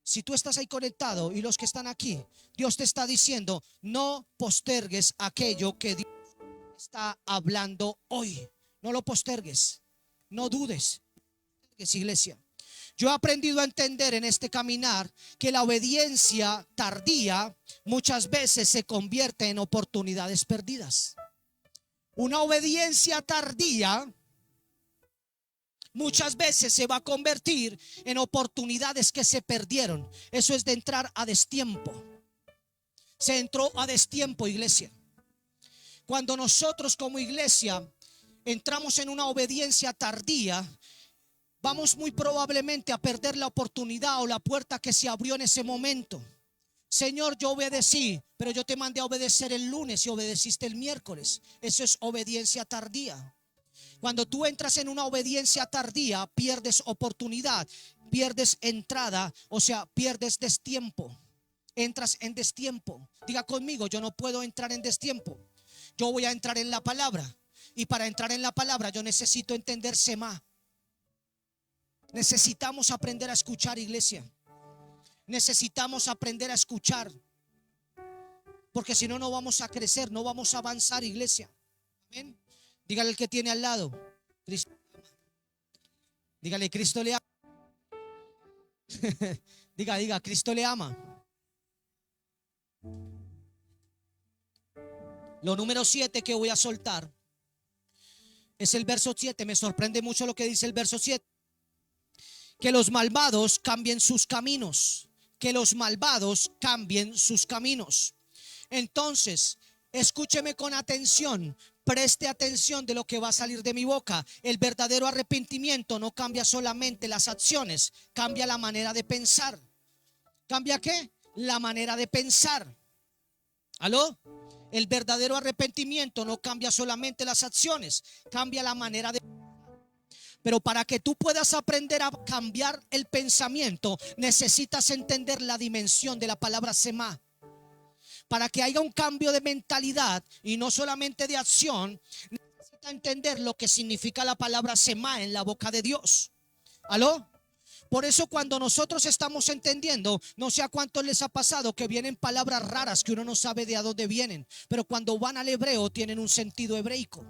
Si tú estás ahí conectado y los que están aquí, Dios te está diciendo: no postergues aquello que Dios está hablando hoy. No lo postergues. No dudes. Iglesia, yo he aprendido a entender en este caminar que la obediencia tardía muchas veces se convierte en oportunidades perdidas. Una obediencia tardía muchas veces se va a convertir en oportunidades que se perdieron. Eso es de entrar a destiempo. Se entró a destiempo, iglesia. Cuando nosotros como iglesia entramos en una obediencia tardía, vamos muy probablemente a perder la oportunidad o la puerta que se abrió en ese momento. Señor, yo obedecí, pero yo te mandé a obedecer el lunes y obedeciste el miércoles. Eso es obediencia tardía. Cuando tú entras en una obediencia tardía, pierdes oportunidad, pierdes entrada, o sea, pierdes destiempo. Entras en destiempo. Diga conmigo: yo no puedo entrar en destiempo. Yo voy a entrar en la palabra. Y para entrar en la palabra yo necesito entender Semá. Necesitamos aprender a escuchar, iglesia. Necesitamos aprender a escuchar. Porque si no, no vamos a crecer, no vamos a avanzar, iglesia. Amén. Dígale al que tiene al lado: Cristo. Dígale: Cristo le ama. Diga, Cristo le ama. Lo número 7 que voy a soltar es el verso 7. Me sorprende mucho lo que dice el verso 7. Que los malvados cambien sus caminos. Que los malvados cambien sus caminos. Entonces, escúcheme con atención. Preste atención de lo que va a salir de mi boca. El verdadero arrepentimiento no cambia solamente las acciones, cambia la manera de pensar. ¿Cambia qué? La manera de pensar. ¿Aló? El verdadero arrepentimiento no cambia solamente las acciones, cambia la manera de pensar. Pero para que tú puedas aprender a cambiar el pensamiento, necesitas entender la dimensión de la palabra semá. Para que haya un cambio de mentalidad y no solamente de acción, necesita entender lo que significa la palabra semá en la boca de Dios. ¿Aló? Por eso cuando nosotros estamos entendiendo, no sé a cuántos les ha pasado que vienen palabras raras que uno no sabe de a dónde vienen, pero cuando van al hebreo tienen un sentido hebraico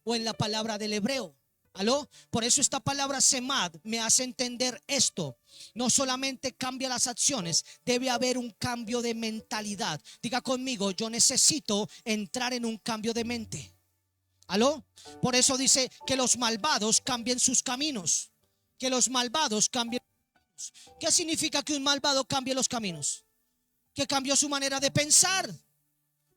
o en la palabra del hebreo. ¿Aló? Por eso esta palabra semad me hace entender esto. No solamente cambia las acciones, debe haber un cambio de mentalidad. Diga conmigo: yo necesito entrar en un cambio de mente. ¿Aló? Por eso dice que los malvados cambien sus caminos. Que los malvados cambien. ¿Qué significa que un malvado cambie los caminos? Que cambió su manera de pensar.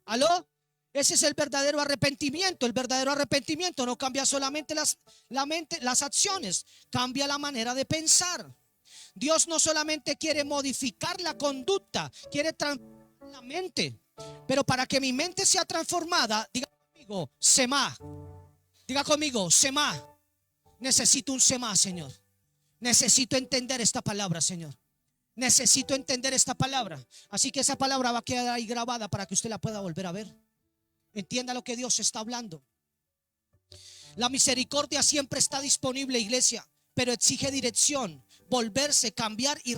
¿Aló? Ese es el verdadero arrepentimiento. El verdadero arrepentimiento no cambia solamente la mente, las acciones, cambia la manera de pensar. Dios no solamente quiere modificar la conducta, quiere transformar la mente. Pero para que mi mente sea transformada, diga conmigo, semá. Diga conmigo, semá. Necesito un semá, Señor. Necesito entender esta palabra, Señor. Necesito entender esta palabra. Así que esa palabra va a quedar ahí grabada para que usted la pueda volver a ver. Entienda lo que Dios está hablando. La misericordia siempre está disponible, iglesia, pero exige dirección, volverse, cambiar y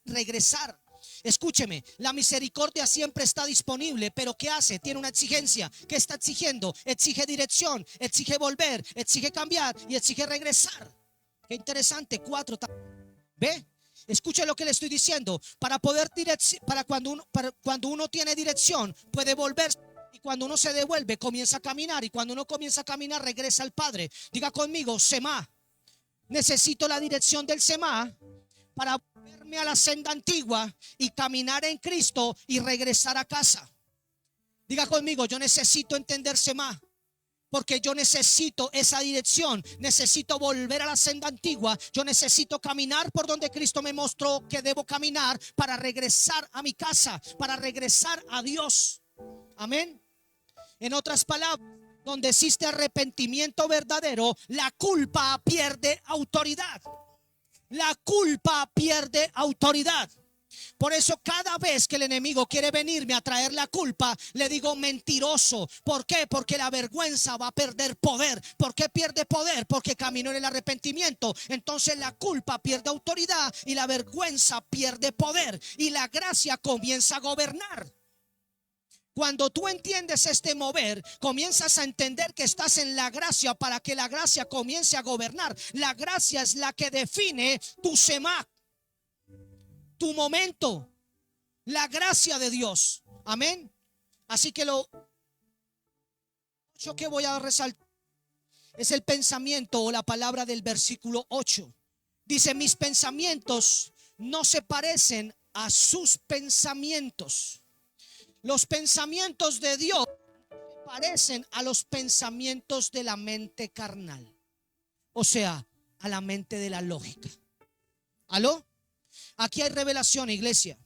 regresar. Escúcheme, la misericordia siempre está disponible, pero ¿qué hace? Tiene una exigencia. ¿Qué está exigiendo? Exige dirección, exige volver, exige cambiar y exige regresar. Qué interesante. 4. ¿Ve? Escuche lo que le estoy diciendo. Para cuando uno tiene dirección, puede volverse. Y cuando uno se devuelve, comienza a caminar. Y cuando uno comienza a caminar, regresa al Padre. Diga conmigo, semá. Necesito la dirección del semá para volverme a la senda antigua y caminar en Cristo y regresar a casa. Diga conmigo, yo necesito entender semá. Porque yo necesito esa dirección. Necesito volver a la senda antigua. Yo necesito caminar por donde Cristo me mostró que debo caminar para regresar a mi casa, para regresar a Dios. Amén. En otras palabras, donde existe arrepentimiento verdadero, la culpa pierde autoridad. La culpa pierde autoridad. Por eso cada vez que el enemigo quiere venirme a traer la culpa, le digo mentiroso. ¿Por qué? Porque la vergüenza va a perder poder. ¿Por qué pierde poder? Porque caminó en el arrepentimiento. Entonces la culpa pierde autoridad y la vergüenza pierde poder y la gracia comienza a gobernar. Cuando tú entiendes este mover, comienzas a entender que estás en la gracia para que la gracia comience a gobernar. La gracia es la que define tu semá, tu momento, la gracia de Dios. Amén. Así que lo que voy a resaltar es el pensamiento o la palabra del versículo 8. Dice: mis pensamientos no se parecen a sus pensamientos. Los pensamientos de Dios se parecen a los pensamientos de la mente carnal, o sea, a la mente de la lógica. ¿Aló? Aquí hay revelación, iglesia.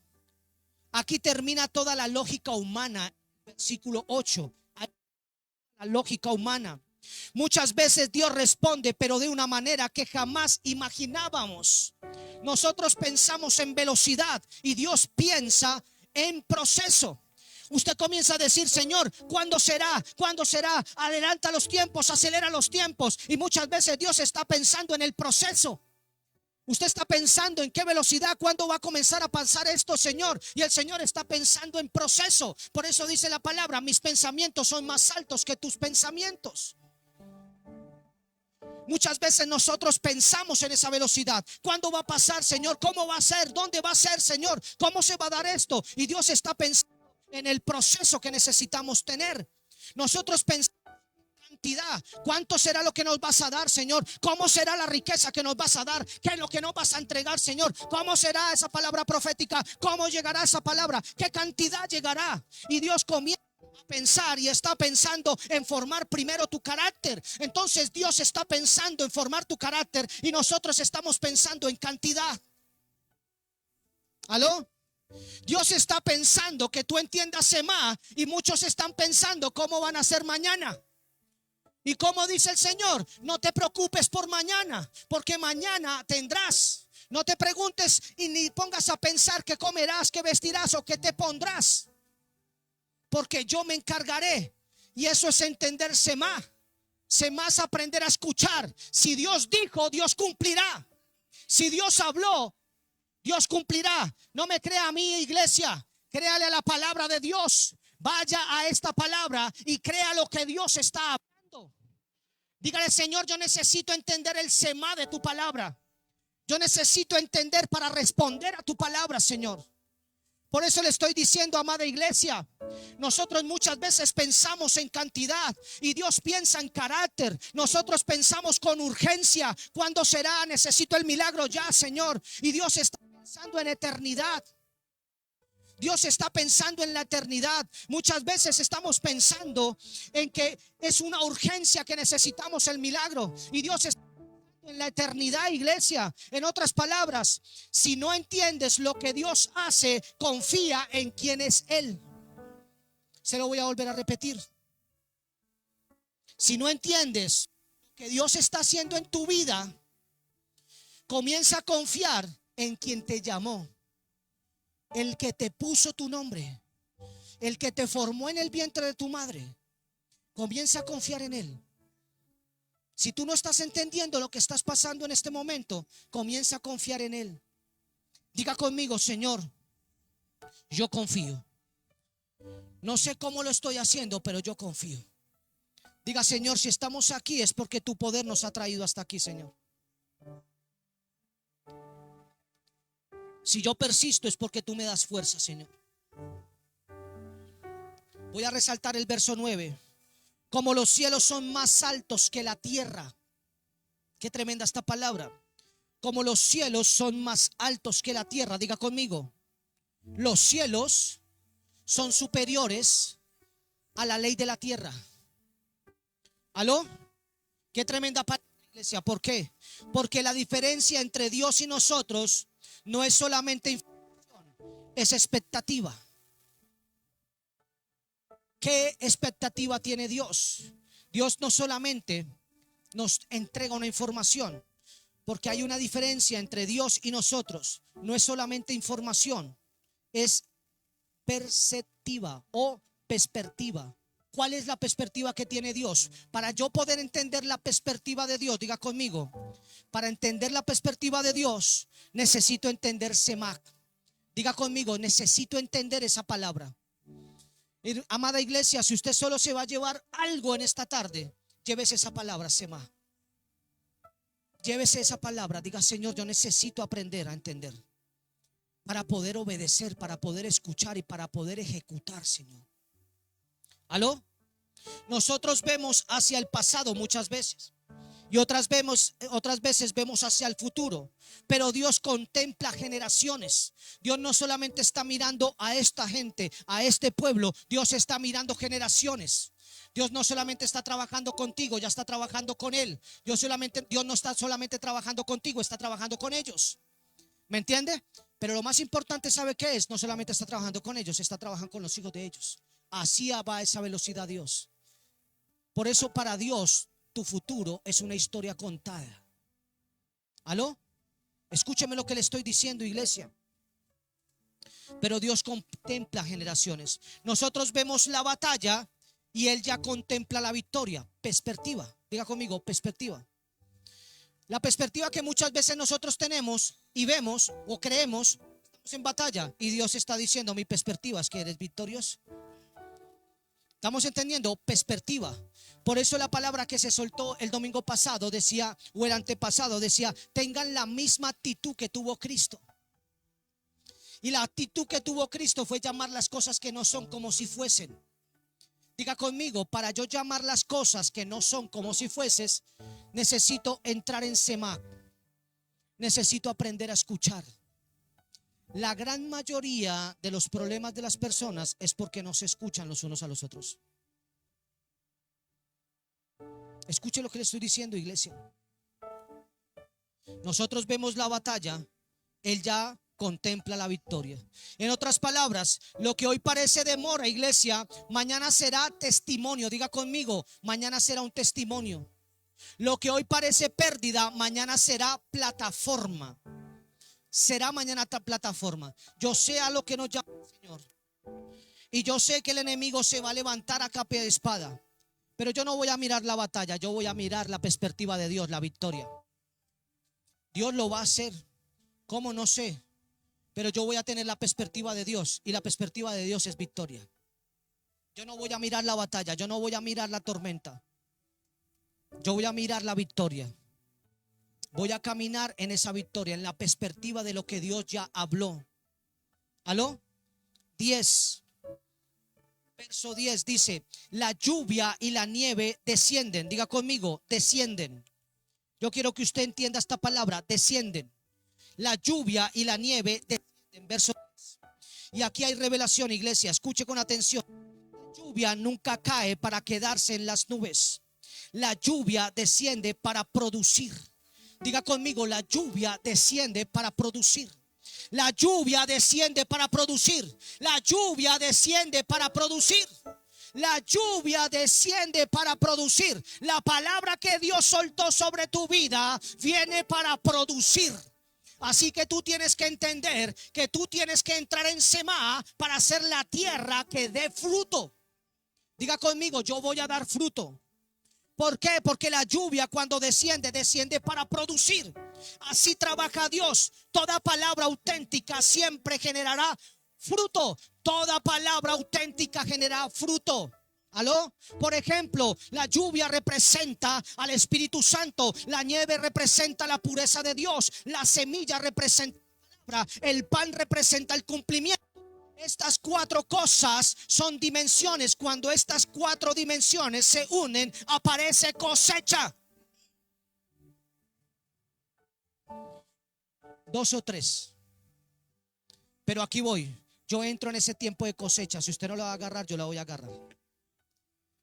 Aquí termina toda la lógica humana. Versículo 8. La lógica humana. Muchas veces Dios responde, pero de una manera que jamás imaginábamos. Nosotros pensamos en velocidad y Dios piensa en proceso. Usted comienza a decir: Señor, ¿cuándo será? ¿Cuándo será? Adelanta los tiempos, acelera los tiempos. Y muchas veces Dios está pensando en el proceso. Usted está pensando en qué velocidad, cuándo va a comenzar a pasar esto, Señor. Y el Señor está pensando en proceso. Por eso dice la palabra: mis pensamientos son más altos que tus pensamientos. Muchas veces nosotros pensamos en esa velocidad. ¿Cuándo va a pasar, Señor? ¿Cómo va a ser? ¿Dónde va a ser, Señor? ¿Cómo se va a dar esto? Y Dios está pensando en el proceso que necesitamos tener. Nosotros pensamos en cantidad. ¿Cuánto será lo que nos vas a dar, Señor? ¿Cómo será la riqueza que nos vas a dar? ¿Qué es lo que nos vas a entregar, Señor? ¿Cómo será esa palabra profética? ¿Cómo llegará esa palabra? ¿Qué cantidad llegará? Y Dios comienza a pensar y está pensando en formar primero tu carácter. Entonces Dios está pensando en formar tu carácter y nosotros estamos pensando en cantidad. ¿Aló? Dios está pensando que tú entiendas semá y muchos están pensando cómo van a ser mañana. Y como dice el Señor: no te preocupes por mañana, porque mañana tendrás. No te preguntes y ni pongas a pensar qué comerás, qué vestirás o qué te pondrás, porque yo me encargaré. Y eso es entender semá. Semá es aprender a escuchar. Si Dios dijo, Dios cumplirá. Si Dios habló, Dios cumplirá. No me crea a mí, iglesia. Créale a la palabra de Dios. Vaya a esta palabra y crea lo que Dios está hablando. Dígale: Señor, yo necesito entender el semá de tu palabra. Yo necesito entender para responder a tu palabra, Señor. Por eso le estoy diciendo, amada iglesia, nosotros muchas veces pensamos en cantidad y Dios piensa en carácter. Nosotros pensamos con urgencia: ¿cuándo será? Necesito el milagro ya, Señor. Y Dios está pensando en eternidad. Dios está pensando en la eternidad. Muchas veces estamos pensando en que es una urgencia, que necesitamos el milagro, y Dios está en la eternidad, iglesia. En otras palabras, si no entiendes lo que Dios hace, confía en quién es Él. Se lo voy a volver a repetir. Si no entiendes lo que Dios está haciendo en tu vida, comienza a confiar en quien te llamó, el que te puso tu nombre, el que te formó en el vientre de tu madre. Comienza a confiar en Él. Si tú no estás entendiendo lo que estás pasando en este momento, comienza a confiar en Él. Diga conmigo: Señor, yo confío. No sé cómo lo estoy haciendo, pero yo confío. Diga: Señor, si estamos aquí es porque tu poder nos ha traído hasta aquí, Señor. Si yo persisto es porque tú me das fuerza, Señor. Voy a resaltar el verso 9. Como los cielos son más altos que la tierra. Qué tremenda esta palabra. Como los cielos son más altos que la tierra. Diga conmigo: los cielos son superiores a la ley de la tierra. ¿Aló? Qué tremenda palabra, iglesia. ¿Por qué? Porque la diferencia entre Dios y nosotros no es solamente información, es expectativa. ¿Qué expectativa tiene Dios? Dios no solamente nos entrega una información, Porque hay una diferencia entre Dios y nosotros. No es solamente información, es perceptiva o perspectiva. ¿Cuál es la perspectiva que tiene Dios? Para yo poder entender la perspectiva de Dios, diga conmigo, para entender la perspectiva de Dios, necesito entender Semach. Diga conmigo, necesito entender esa palabra. Amada iglesia, si usted solo se va a llevar algo en esta tarde, llévese esa palabra, Semach. Llévese esa palabra, diga: Señor, yo necesito aprender a entender para poder obedecer, para poder escuchar y para poder ejecutar, Señor. ¿Aló? Nosotros vemos hacia el pasado muchas veces y otras veces vemos hacia el futuro, pero Dios contempla generaciones. Dios no solamente está mirando a esta gente, a este pueblo, Dios está mirando generaciones. Dios no solamente está trabajando contigo, ya está trabajando con él. Dios no está solamente trabajando contigo, está trabajando con ellos. ¿Me entiende? Pero lo más importante, ¿sabe qué es? No solamente está trabajando con ellos, está trabajando con los hijos de ellos. Así va a esa velocidad Dios. Por eso para Dios tu futuro es una historia contada. ¿Aló? Escúcheme lo que le estoy diciendo, iglesia. Pero Dios contempla generaciones. Nosotros vemos la batalla y Él ya contempla la victoria. Perspectiva. Diga conmigo, perspectiva. La perspectiva que muchas veces nosotros tenemos y vemos o creemos, estamos en batalla y Dios está diciendo: mi perspectiva es que eres victorioso. ¿Estamos entendiendo? Perspectiva. Por eso la palabra que se soltó el domingo pasado decía, o el antepasado decía: tengan la misma actitud que tuvo Cristo. Y la actitud que tuvo Cristo fue llamar las cosas que no son como si fuesen. Diga conmigo: para yo llamar las cosas que no son como si fueses, necesito entrar en Semach. Necesito aprender a escuchar. La gran mayoría de los problemas de las personas es porque no se escuchan los unos a los otros. Escuche lo que le estoy diciendo, iglesia. Nosotros vemos la batalla, Él ya contempla la victoria. En otras palabras, lo que hoy parece demora, iglesia, mañana será testimonio. Diga conmigo: mañana será un testimonio. Lo que hoy parece pérdida, mañana será plataforma. Será mañana plataforma. Yo sé a lo que nos llama el Señor. Y yo sé que el enemigo se va a levantar a capa de espada. Pero yo no voy a mirar la batalla, yo voy a mirar la perspectiva de Dios, la victoria. Dios lo va a hacer. ¿Cómo? No sé. Pero yo voy a tener la perspectiva de Dios. Y la perspectiva de Dios es victoria. Yo no voy a mirar la batalla, yo no voy a mirar la tormenta. Yo voy a mirar la victoria. Voy a caminar en esa victoria, en la perspectiva de lo que Dios ya habló. ¿Aló? 10. Verso 10 dice: la lluvia y la nieve descienden. Diga conmigo: descienden. Yo quiero que usted entienda esta palabra: descienden. La lluvia y la nieve descienden. Verso 10. Y aquí hay revelación, iglesia. Escuche con atención. La lluvia nunca cae para quedarse en las nubes. La lluvia desciende para producir. Diga conmigo: la lluvia desciende para producir. La lluvia desciende para producir. La lluvia desciende para producir. La lluvia desciende para producir. La palabra que Dios soltó sobre tu vida viene para producir. Así que tú tienes que entender que tú tienes que entrar en Semach para hacer la tierra que dé fruto. Diga conmigo: yo voy a dar fruto. ¿Por qué? Porque la lluvia, cuando desciende, desciende para producir. Así trabaja Dios. Toda palabra auténtica siempre generará fruto. Toda palabra auténtica genera fruto. ¿Aló? Por ejemplo, la lluvia representa al Espíritu Santo. La nieve representa la pureza de Dios. La semilla representa la palabra. El pan representa el cumplimiento. Estas cuatro cosas son dimensiones. Cuando estas cuatro dimensiones se unen, aparece cosecha. 2 o 3. Pero aquí voy. Yo entro en ese tiempo de cosecha. Si usted no la va a agarrar, yo la voy a agarrar.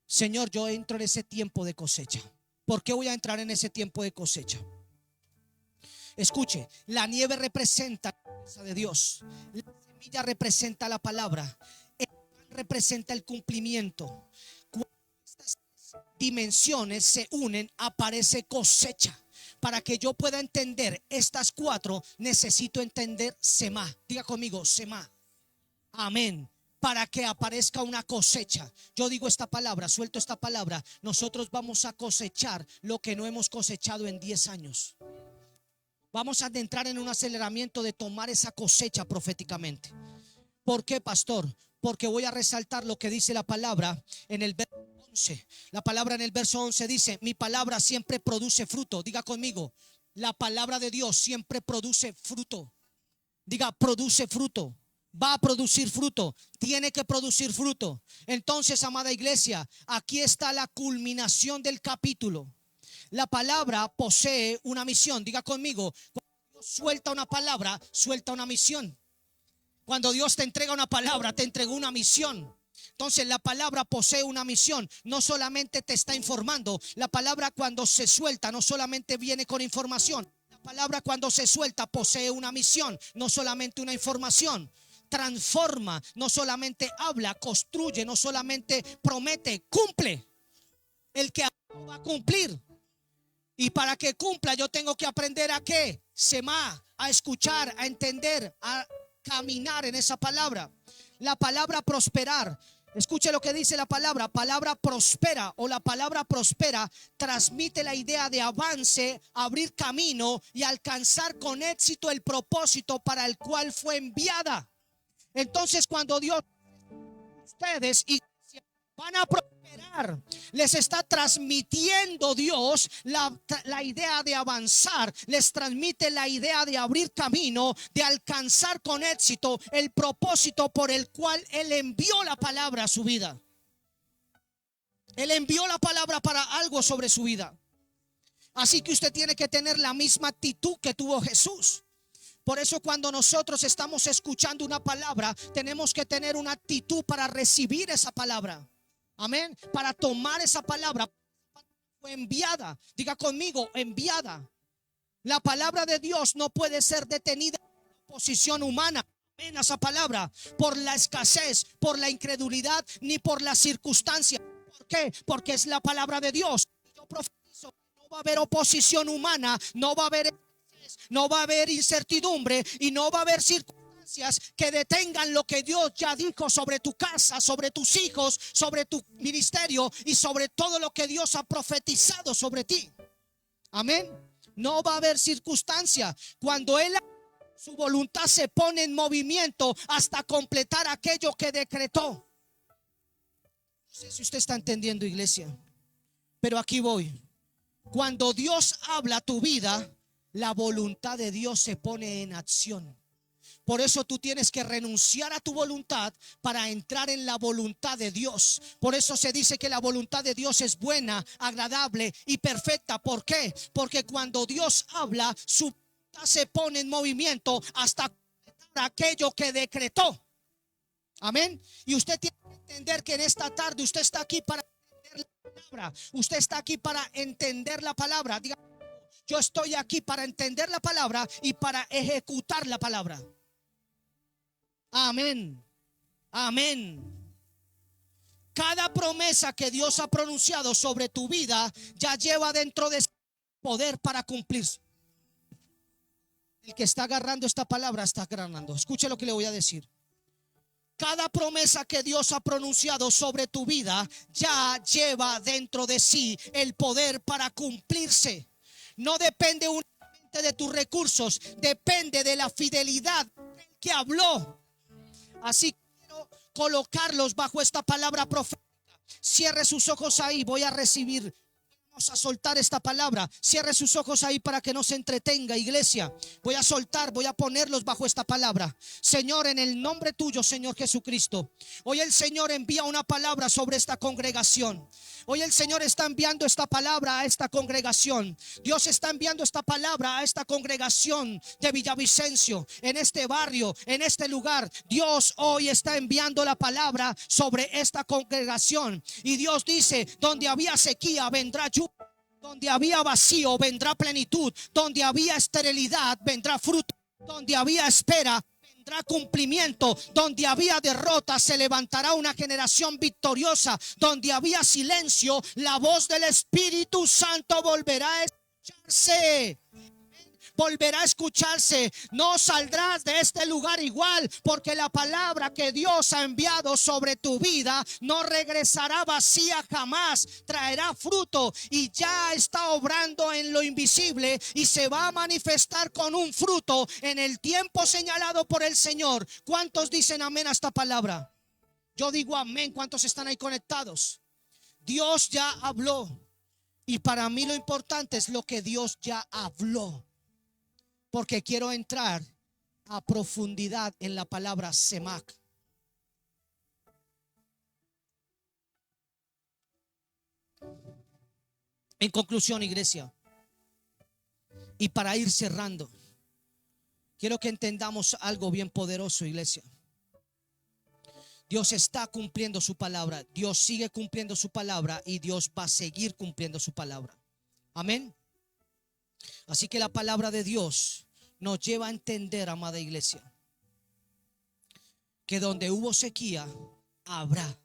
Señor, yo entro en ese tiempo de cosecha. ¿Por qué voy a entrar en ese tiempo de cosecha? Escuche, la nieve representa la fuerza de Dios. La semilla representa la palabra. El pan representa el cumplimiento. Cuando estas dimensiones se unen, aparece cosecha. para que yo pueda entender estas cuatro, necesito entender Semá. Diga conmigo, Semá. Amén. Para que aparezca una cosecha. Yo digo esta palabra, suelto esta palabra. Nosotros vamos a cosechar lo que no hemos cosechado en 10 años. Vamos a entrar en un aceleramiento de tomar esa cosecha proféticamente. ¿Por qué, pastor? Porque voy a resaltar lo que dice la palabra en el verso 11. La palabra en el verso 11 dice: mi palabra siempre produce fruto. Diga conmigo, la palabra de Dios siempre produce fruto. Diga, produce fruto. Va a producir fruto, tiene que producir fruto. Entonces, amada iglesia, aquí está la culminación del capítulo. La palabra posee una misión. Diga conmigo, cuando Dios suelta una palabra, suelta una misión. Cuando Dios te entrega una palabra, te entregó una misión. Entonces la palabra posee una misión. No solamente te está informando. La palabra cuando se suelta no solamente viene con información. La palabra cuando se suelta posee una misión, no solamente una información. Transforma, no solamente habla, construye, no solamente promete, cumple. El que habla va a cumplir. Y para que cumpla yo tengo que aprender a qué, Semá, a escuchar, a entender, a caminar en esa palabra. La palabra prosperar, escuche lo que dice la palabra prospera, o la palabra prospera transmite la idea de avance, abrir camino y alcanzar con éxito el propósito para el cual fue enviada. Entonces cuando Dios, ustedes y van a prosperar, les está transmitiendo Dios la idea de avanzar, les transmite la idea de abrir camino, de alcanzar con éxito el propósito por el cual Él envió la palabra a su vida. Él envió la palabra para algo sobre su vida. Así que usted tiene que tener la misma actitud que tuvo Jesús. Por eso cuando nosotros estamos escuchando una palabra, tenemos que tener una actitud para recibir esa palabra. Amén. Para tomar esa palabra. Fue enviada. Diga conmigo, enviada. La palabra de Dios no puede ser detenida por posición humana. Amén. Esa palabra por la escasez, por la incredulidad, ni por la circunstancia. ¿Por qué? Porque es la palabra de Dios. Yo profetizo que no va a haber oposición humana, no va a haber escasez, no va a haber incertidumbre y no va a haber circunstancias que detengan lo que Dios ya dijo sobre tu casa, sobre tus hijos, sobre tu ministerio y sobre todo lo que Dios ha profetizado sobre ti. Amén. No va a haber circunstancia. Cuando Él, su voluntad se pone en movimiento hasta completar aquello que decretó. No sé si usted está entendiendo, iglesia, pero aquí voy. Cuando Dios habla a tu vida, la voluntad de Dios se pone en acción. Por eso tú tienes que renunciar a tu voluntad para entrar en la voluntad de Dios. Por eso se dice que la voluntad de Dios es buena, agradable y perfecta. ¿Por qué? Porque cuando Dios habla, su voluntad se pone en movimiento hasta completar aquello que decretó. Amén. Y usted tiene que entender que en esta tarde usted está aquí para entender la palabra. Usted está aquí para entender la palabra. Diga, yo estoy aquí para entender la palabra y para ejecutar la palabra. Amén. Amén. Cada promesa que Dios ha pronunciado sobre tu vida ya lleva dentro de sí poder para cumplirse. El que está agarrando esta palabra está agarrando. Escuche lo que le voy a decir. Cada promesa que Dios ha pronunciado sobre tu vida ya lleva dentro de sí el poder para cumplirse. No depende únicamente de tus recursos, depende de la fidelidad que habló. Así que quiero colocarlos bajo esta palabra profética. Cierre sus ojos ahí, voy a recibir. Vamos a soltar esta palabra. Cierre sus ojos ahí para que no se entretenga, iglesia. Voy a soltar, voy a ponerlos bajo esta palabra. Señor, en el nombre tuyo, Señor Jesucristo, hoy el Señor envía una palabra sobre esta congregación. Hoy el Señor está enviando esta palabra a esta congregación. Dios está enviando esta palabra a esta congregación de Villavicencio, en este barrio, en este lugar. Dios hoy está enviando la palabra sobre esta congregación. Y Dios dice, donde había sequía vendrá lluvia. Donde había vacío vendrá plenitud. Donde había esterilidad vendrá fruto. Donde había espera vendrá cumplimiento. Donde había derrota se levantará una generación victoriosa. Donde había silencio, la voz del Espíritu Santo volverá a escucharse. escucharse. Volverá a escucharse. No saldrás de este lugar igual, porque la palabra que Dios ha enviado sobre tu vida no regresará vacía jamás. Traerá fruto y ya está obrando en lo invisible y se va a manifestar con un fruto en el tiempo señalado por el Señor. ¿Cuántos dicen amén a esta palabra? Yo digo amén. ¿Cuántos están ahí conectados? Dios ya habló, y para mí lo importante es lo que Dios ya habló, porque quiero entrar a profundidad en la palabra Semac. En conclusión, iglesia, y para ir cerrando, quiero que entendamos algo bien poderoso, iglesia. Dios está cumpliendo su palabra, Dios sigue cumpliendo su palabra y Dios va a seguir cumpliendo su palabra. Amén. Así que la palabra de Dios nos lleva a entender, amada iglesia, que donde hubo sequía habrá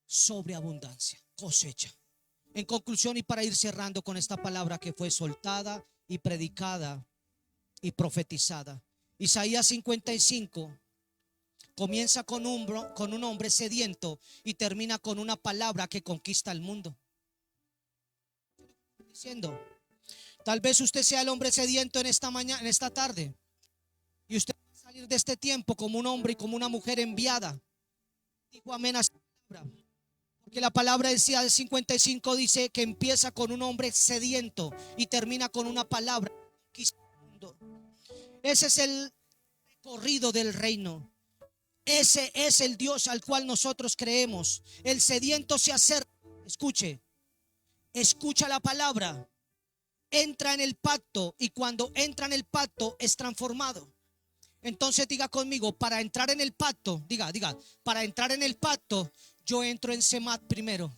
sobreabundancia, cosecha. En conclusión, y para ir cerrando con esta palabra que fue soltada y predicada y profetizada, Isaías 55 comienza con un hombre sediento y termina con una palabra que conquista el mundo. Diciendo, tal vez usted sea el hombre sediento en esta mañana, en esta tarde, y usted va a salir de este tiempo como un hombre y como una mujer enviada. Digo amén a esta palabra, porque la palabra del Isaías 55 dice que empieza con un hombre sediento y termina con una palabra que conquista el mundo. Ese es el recorrido del reino. Ese es el Dios al cual nosotros creemos. El sediento se acerca, escucha la palabra, entra en el pacto, y cuando entra en el pacto es transformado. Entonces diga conmigo, para entrar en el pacto, diga, para entrar en el pacto, yo entro en Semac primero.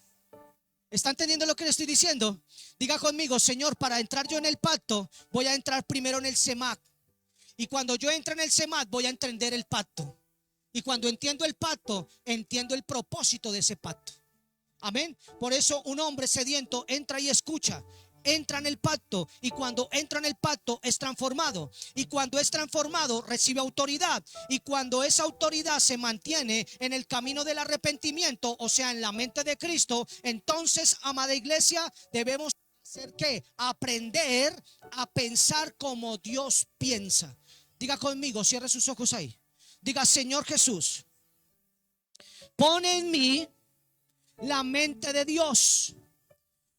¿Está entendiendo lo que le estoy diciendo? Diga conmigo, Señor, para entrar yo en el pacto, voy a entrar primero en el Semac. Y cuando yo entre en el Semac, voy a entender el pacto. Y cuando entiendo el pacto, entiendo el propósito de ese pacto. Amén. Por eso un hombre sediento entra y escucha, entra en el pacto, y cuando entra en el pacto es transformado, y cuando es transformado recibe autoridad, y cuando esa autoridad se mantiene en el camino del arrepentimiento, o sea, en la mente de Cristo, entonces, amada iglesia, debemos hacer ¿qué? Aprender a pensar como Dios piensa. Diga conmigo, cierre sus ojos ahí. Diga, Señor Jesús, pone en mí la mente de Dios,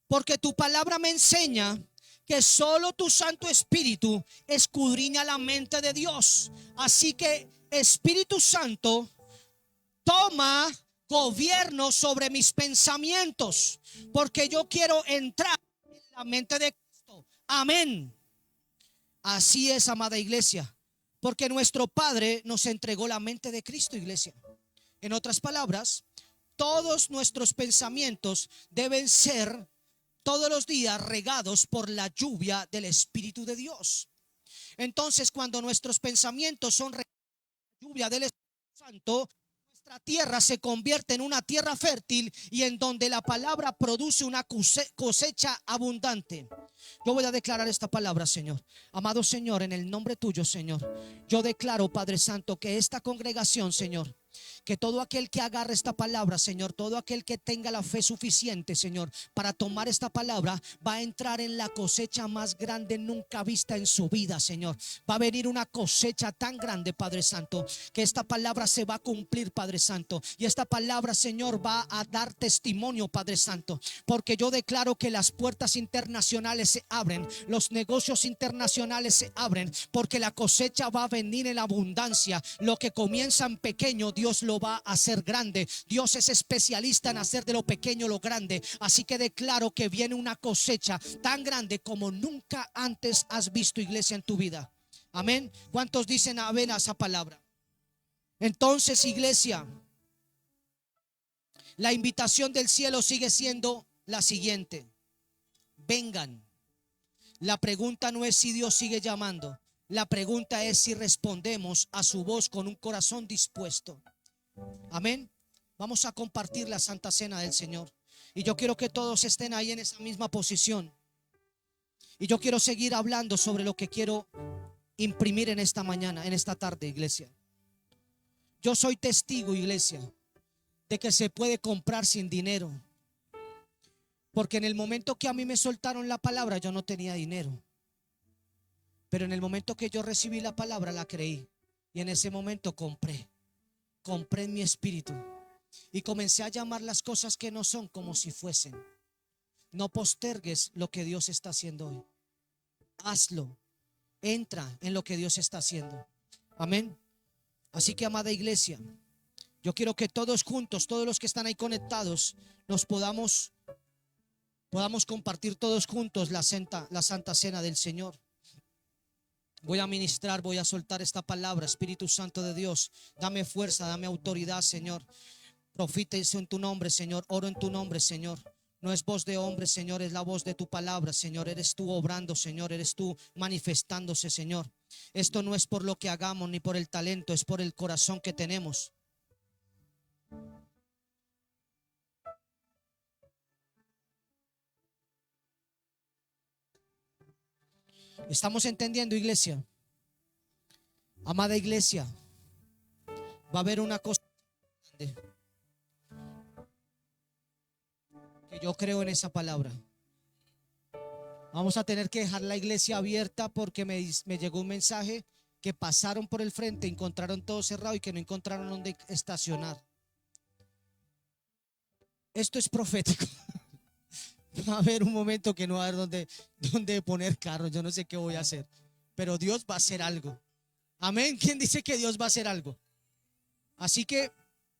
porque tu palabra me enseña que solo tu Santo Espíritu escudriña la mente de Dios. Así que, Espíritu Santo, toma gobierno sobre mis pensamientos, porque yo quiero entrar en la mente de Cristo. Amén. Así es, amada iglesia, porque nuestro Padre nos entregó la mente de Cristo, iglesia. En otras palabras, todos nuestros pensamientos deben ser todos los días regados por la lluvia del Espíritu de Dios. Entonces, cuando nuestros pensamientos son regados por la lluvia del Espíritu Santo, nuestra tierra se convierte en una tierra fértil y en donde la palabra produce una cosecha abundante. Yo voy a declarar esta palabra, Señor. Amado Señor, en el nombre tuyo, Señor, yo declaro, Padre Santo, que esta congregación, Señor, que todo aquel que agarre esta palabra, Señor, todo aquel que tenga la fe suficiente, Señor, para tomar esta palabra, va a entrar en la cosecha más grande nunca vista en su vida, Señor. Va a venir una cosecha tan grande, Padre Santo, que esta palabra se va a cumplir, Padre Santo. Y esta palabra, Señor, va a dar testimonio, Padre Santo, porque yo declaro que las puertas internacionales se abren, los negocios internacionales se abren, porque la cosecha va a venir en abundancia. Lo que comienza en pequeño, Dios lo va a hacer grande. Dios es especialista en hacer de lo pequeño lo grande. Así que declaro que viene una cosecha tan grande como nunca antes has visto, iglesia, en tu vida. Amén. ¿Cuántos dicen amén a esa palabra? Entonces, iglesia, la invitación del cielo sigue siendo la siguiente: vengan. La pregunta no es si Dios sigue llamando. La pregunta es si respondemos a su voz con un corazón dispuesto. Amén. Vamos a compartir la Santa Cena del Señor. Y yo quiero que todos estén ahí en esa misma posición. Y yo quiero seguir hablando sobre lo que quiero imprimir en esta mañana, en esta tarde, iglesia. Yo soy testigo, iglesia, de que se puede comprar sin dinero. Porque en el momento que a mí me soltaron la palabra, yo no tenía dinero. Pero en el momento que yo recibí la palabra, la creí. Y en ese momento compré en mi espíritu. Y comencé a llamar las cosas que no son como si fuesen. No postergues lo que Dios está haciendo hoy. Hazlo. Entra en lo que Dios está haciendo. Amén. Así que, amada iglesia, yo quiero que todos juntos, todos los que están ahí conectados, nos podamos compartir todos juntos la Santa Cena del Señor. Voy a ministrar, voy a soltar esta palabra. Espíritu Santo de Dios, dame fuerza, dame autoridad, Señor. Profetizo en tu nombre, Señor. Oro en tu nombre, Señor. No es voz de hombre, Señor, es la voz de tu palabra, Señor. Eres tú obrando, Señor. Eres tú manifestándose, Señor. Esto no es por lo que hagamos ni por el talento, es por el corazón que tenemos. ¿Estamos entendiendo, iglesia? Amada iglesia, va a haber una cosa grande, que yo creo en esa palabra. Vamos a tener que dejar la iglesia abierta porque me llegó un mensaje que pasaron por el frente, encontraron todo cerrado y que no encontraron dónde estacionar. Esto es profético. Va a haber un momento que no va a haber dónde poner carros. Yo no sé qué voy a hacer, pero Dios va a hacer algo. Amén. ¿Quién dice que Dios va a hacer algo? Así que,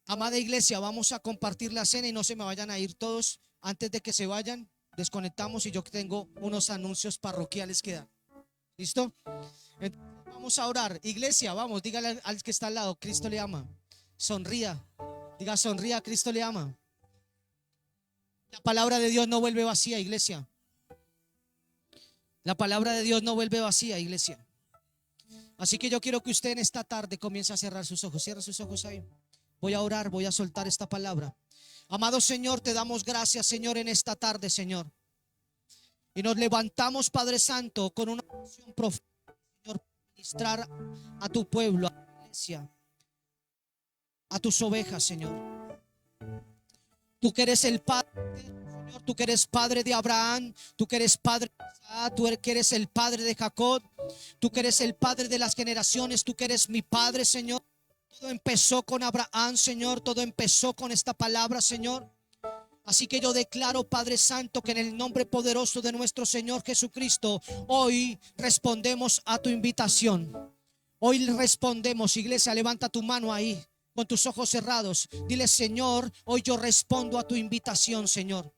amada iglesia, vamos a compartir la cena y no se me vayan a ir todos. Antes de que se vayan, desconectamos y yo tengo unos anuncios parroquiales que dar. ¿Listo? Entonces, vamos a orar. Iglesia, vamos, dígale al que está al lado, Cristo le ama. Sonría. Diga, sonría, Cristo le ama. La palabra de Dios no vuelve vacía, iglesia. La palabra de Dios no vuelve vacía, iglesia. Así que yo quiero que usted en esta tarde comience a cerrar sus ojos. Cierra sus ojos ahí. Voy a orar, voy a soltar esta palabra. Amado Señor, te damos gracias, Señor, en esta tarde, Señor. Y nos levantamos, Padre Santo, con una oración profunda, Señor, para ministrar a tu pueblo, a tu iglesia, a tus ovejas, Señor. Tú que eres el Padre, Señor, tú que eres Padre de Abraham, tú que eres Padre de Isaac, tú que eres el Padre de Jacob, tú que eres el Padre de las generaciones, tú que eres mi Padre, Señor. Todo empezó con Abraham, Señor, todo empezó con esta palabra, Señor. Así que yo declaro, Padre Santo, que en el nombre poderoso de nuestro Señor Jesucristo, hoy respondemos a tu invitación. Hoy respondemos, iglesia, levanta tu mano ahí. Con tus ojos cerrados, dile: Señor, hoy yo respondo a tu invitación, Señor.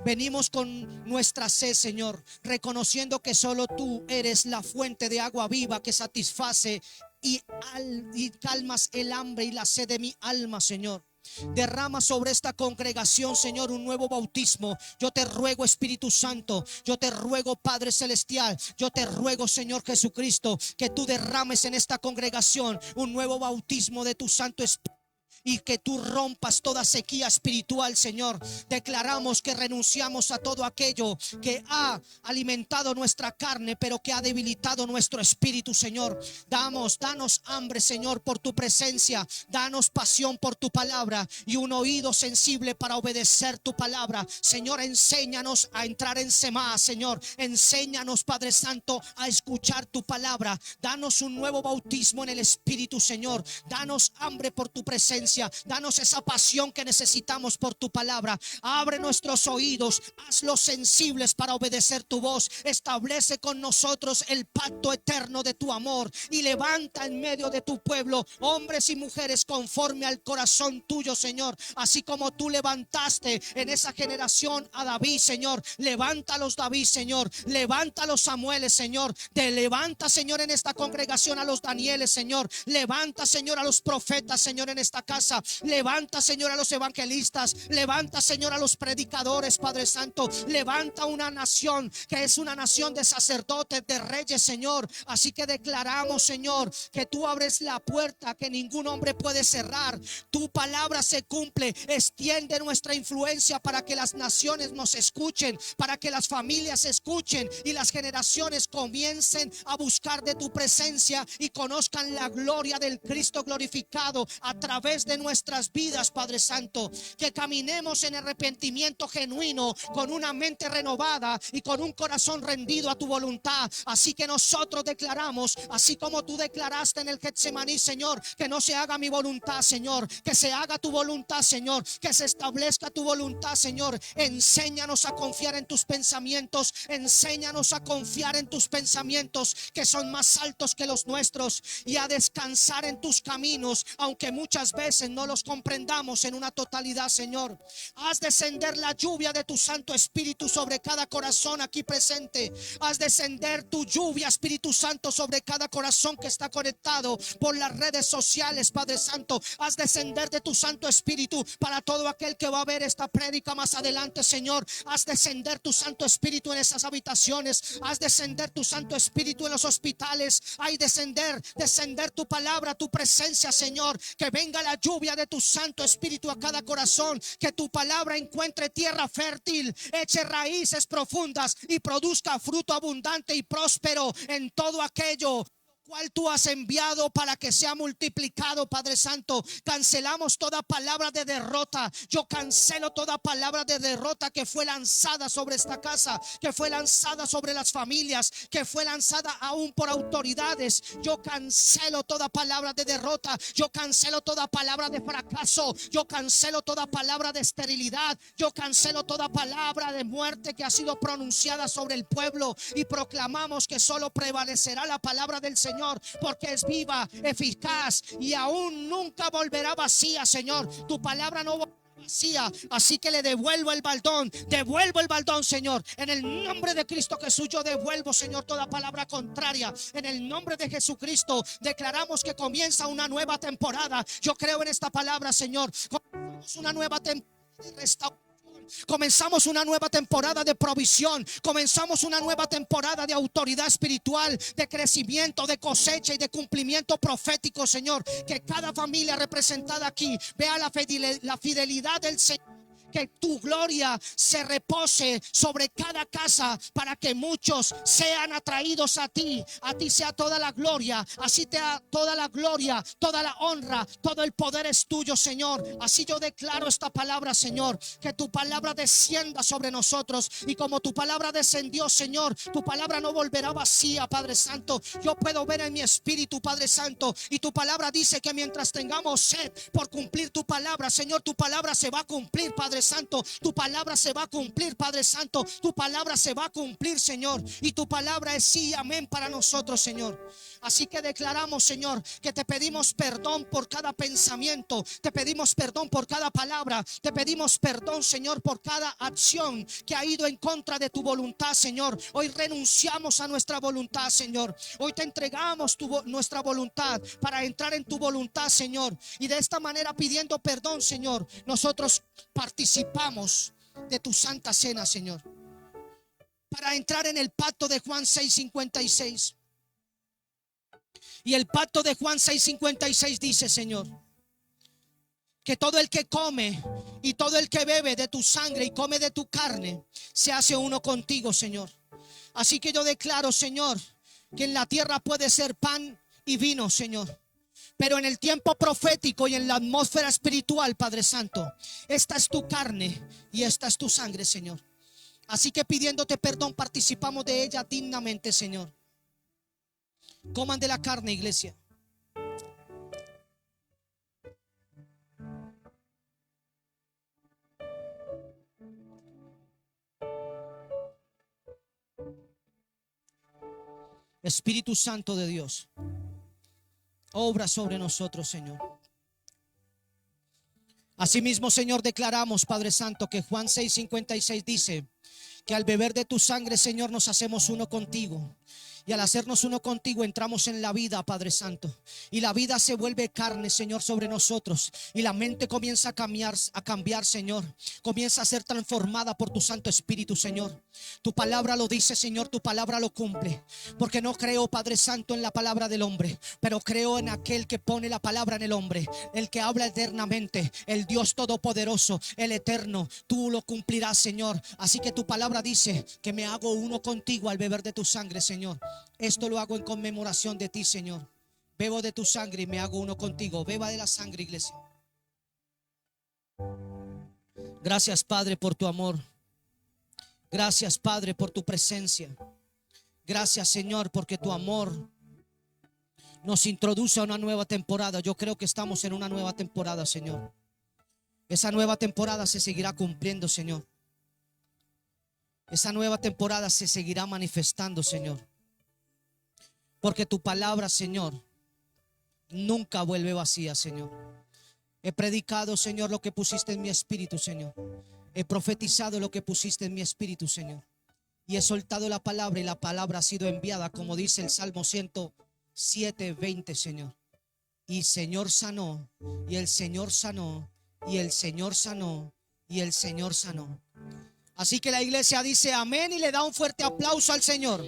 Venimos con nuestra sed, Señor, reconociendo que solo tú eres la fuente de agua viva que satisface y calmas el hambre y la sed de mi alma, Señor. Derrama sobre esta congregación, Señor, un nuevo bautismo. Yo te ruego, Espíritu Santo, yo te ruego, Padre Celestial, yo te ruego, Señor Jesucristo, que tú derrames en esta congregación un nuevo bautismo de tu Santo Espíritu. Y que tú rompas toda sequía espiritual, Señor. Declaramos que renunciamos a todo aquello que ha alimentado nuestra carne, pero que ha debilitado nuestro espíritu, Señor. Danos hambre, Señor, por tu presencia. Danos pasión por tu palabra y un oído sensible para obedecer tu palabra. Señor, enséñanos a entrar en Semá, Señor. Enséñanos, Padre Santo, a escuchar tu palabra. Danos un nuevo bautismo en el Espíritu, Señor. Danos hambre por tu presencia. Danos esa pasión que necesitamos por tu palabra. Abre nuestros oídos, hazlos sensibles para obedecer tu voz. Establece con nosotros el pacto eterno de tu amor y levanta en medio de tu pueblo hombres y mujeres conforme al corazón tuyo, Señor. Así como tú levantaste en esa generación a David, Señor, levántalos, David, Señor. Levántalos, Samueles, Señor. Te levanta, Señor, en esta congregación a los Danieles, Señor. Levanta, Señor, a los profetas, Señor, en esta casa, casa. Levanta, Señor, a los evangelistas. Levanta, Señor, a los predicadores, Padre Santo. Levanta una nación que es una nación de sacerdotes, de reyes, Señor. Así que declaramos, Señor, que tú abres la puerta que ningún hombre puede cerrar. Tu palabra se cumple. Extiende nuestra influencia para que las naciones nos escuchen, para que las familias escuchen y las generaciones comiencen a buscar de tu presencia y conozcan la gloria del Cristo glorificado a través de nuestras vidas, Padre Santo. Que caminemos en arrepentimiento genuino, con una mente renovada y con un corazón rendido a tu voluntad. Así que nosotros declaramos, así como tú declaraste en el Getsemaní, Señor, que no se haga mi voluntad, Señor, que se haga tu voluntad, Señor, que se establezca tu voluntad, Señor. Enséñanos a confiar en tus pensamientos, enséñanos a confiar en tus pensamientos que son más altos que los nuestros, y a descansar en tus caminos, aunque muchas veces no los comprendamos en una totalidad, Señor. Haz descender la lluvia de tu Santo Espíritu sobre cada corazón aquí presente. Haz descender tu lluvia, Espíritu Santo, sobre cada corazón que está conectado por las redes sociales, Padre Santo. Haz descender de tu Santo Espíritu para todo aquel que va a ver esta prédica más adelante, Señor. Haz descender tu Santo Espíritu en esas habitaciones. Haz descender tu Santo Espíritu en los hospitales. Hay descender tu palabra, tu presencia, Señor. Que venga la lluvia de tu Santo Espíritu a cada corazón. Que tu palabra encuentre tierra fértil, eche raíces profundas y produzca fruto abundante y próspero en todo aquello cual tú has enviado para que sea multiplicado, Padre Santo. Cancelamos toda palabra de derrota. Yo cancelo toda palabra de derrota que fue lanzada sobre esta casa, que fue lanzada sobre las familias, que fue lanzada aún por autoridades. Yo cancelo toda palabra de derrota. Yo cancelo toda palabra de fracaso. Yo cancelo toda palabra de esterilidad. Yo cancelo toda palabra de muerte que ha sido pronunciada sobre el pueblo, y proclamamos que solo prevalecerá la palabra del Señor, porque es viva, eficaz y aún nunca volverá vacía, Señor. Tu palabra no volverá vacía. Así que le devuelvo el baldón, Señor. En el nombre de Cristo Jesús yo devuelvo, Señor, toda palabra contraria. En el nombre de Jesucristo declaramos que comienza una nueva temporada. Yo creo en esta palabra, Señor. Comenzamos una nueva temporada de restauración. Comenzamos una nueva temporada de provisión. Comenzamos una nueva temporada de autoridad espiritual, de crecimiento, de cosecha y de cumplimiento profético, Señor. Que cada familia representada aquí vea la fidelidad del Señor. Que tu gloria se repose sobre cada casa para que muchos sean atraídos a ti. A ti sea toda la gloria. Así te da toda la gloria, toda la honra, todo el poder es tuyo, Señor. Así yo declaro esta palabra, Señor. Que tu palabra descienda sobre nosotros. Y como tu palabra descendió, Señor, tu palabra no volverá vacía, Padre Santo. Yo puedo ver en mi espíritu, Padre Santo. Y tu palabra dice que mientras tengamos sed por cumplir tu palabra, Señor, tu palabra se va a cumplir, Padre Santo. Tu palabra se va a cumplir, Padre Santo. Tu palabra se va a cumplir, Señor. Y tu palabra es sí y amén para nosotros, Señor. Así que declaramos, Señor, que te pedimos perdón por cada pensamiento. Te pedimos perdón por cada palabra. Te pedimos perdón, Señor, por cada acción que ha ido en contra de tu voluntad, Señor. Hoy renunciamos a nuestra voluntad, Señor. Hoy te entregamos nuestra voluntad para entrar en tu voluntad, Señor. Y de esta manera, pidiendo perdón, Señor, nosotros participamos de tu santa cena, Señor, para entrar en el pacto de Juan 6:56. Y el pacto de Juan 6:56 dice, Señor, que todo el que come y todo el que bebe de tu sangre y come de tu carne se hace uno contigo, Señor. Así que yo declaro, Señor, que en la tierra puede ser pan y vino, Señor. Pero en el tiempo profético y en la atmósfera espiritual, Padre Santo, esta es tu carne y esta es tu sangre, Señor. Así que pidiéndote perdón, participamos de ella dignamente, Señor. Coman de la carne, iglesia. Espíritu Santo de Dios, obra sobre nosotros, Señor. Asimismo, Señor, declaramos, Padre Santo, que Juan 6:56 dice que al beber de tu sangre, Señor, nos hacemos uno contigo. Y al hacernos uno contigo entramos en la vida, Padre Santo. Y la vida se vuelve carne, Señor, sobre nosotros. Y la mente comienza a cambiar, Señor. Comienza a ser transformada por tu Santo Espíritu, Señor. Tu palabra lo dice, Señor, tu palabra lo cumple. Porque no creo, Padre Santo, en la palabra del hombre, pero creo en aquel que pone la palabra en el hombre, el que habla eternamente, el Dios todopoderoso, el eterno. Tú lo cumplirás, Señor. Así que tu palabra dice que me hago uno contigo al beber de tu sangre, Señor. Esto lo hago en conmemoración de ti, Señor. Bebo de tu sangre y me hago uno contigo. Beba de la sangre, iglesia. Gracias, Padre, por tu amor. Gracias, Padre, por tu presencia. Gracias, Señor, porque tu amor nos introduce a una nueva temporada. Yo creo que estamos en una nueva temporada, Señor. Esa nueva temporada se seguirá cumpliendo, Señor. Esa nueva temporada se seguirá manifestando, Señor. Porque tu palabra, Señor, nunca vuelve vacía, Señor. He predicado, Señor, lo que pusiste en mi espíritu, Señor. He profetizado lo que pusiste en mi espíritu, Señor. Y he soltado la palabra y la palabra ha sido enviada, como dice el Salmo 107:20, Señor. Y Señor sanó, y el Señor sanó, y el Señor sanó, y el Señor sanó. Así que la iglesia dice amén y le da un fuerte aplauso al Señor.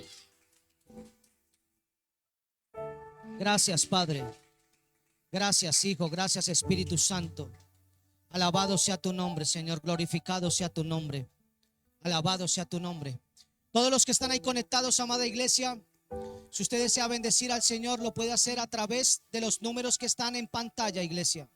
Gracias, Padre. Gracias, Hijo. Gracias, Espíritu Santo. Alabado sea tu nombre, Señor. Glorificado sea tu nombre. Alabado sea tu nombre. Todos los que están ahí conectados, amada iglesia, si usted desea bendecir al Señor, lo puede hacer a través de los números que están en pantalla, iglesia.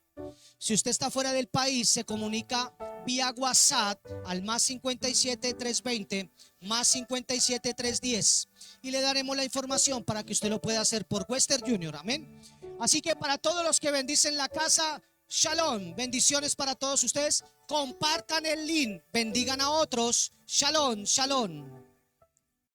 Si usted está fuera del país, se comunica vía WhatsApp al más 57 320 más 57 310 y le daremos la información para que usted lo pueda hacer por Western Junior. Amén. Así que para todos los que bendicen la casa, shalom, bendiciones para todos ustedes. Compartan el link, bendigan a otros. Shalom, shalom.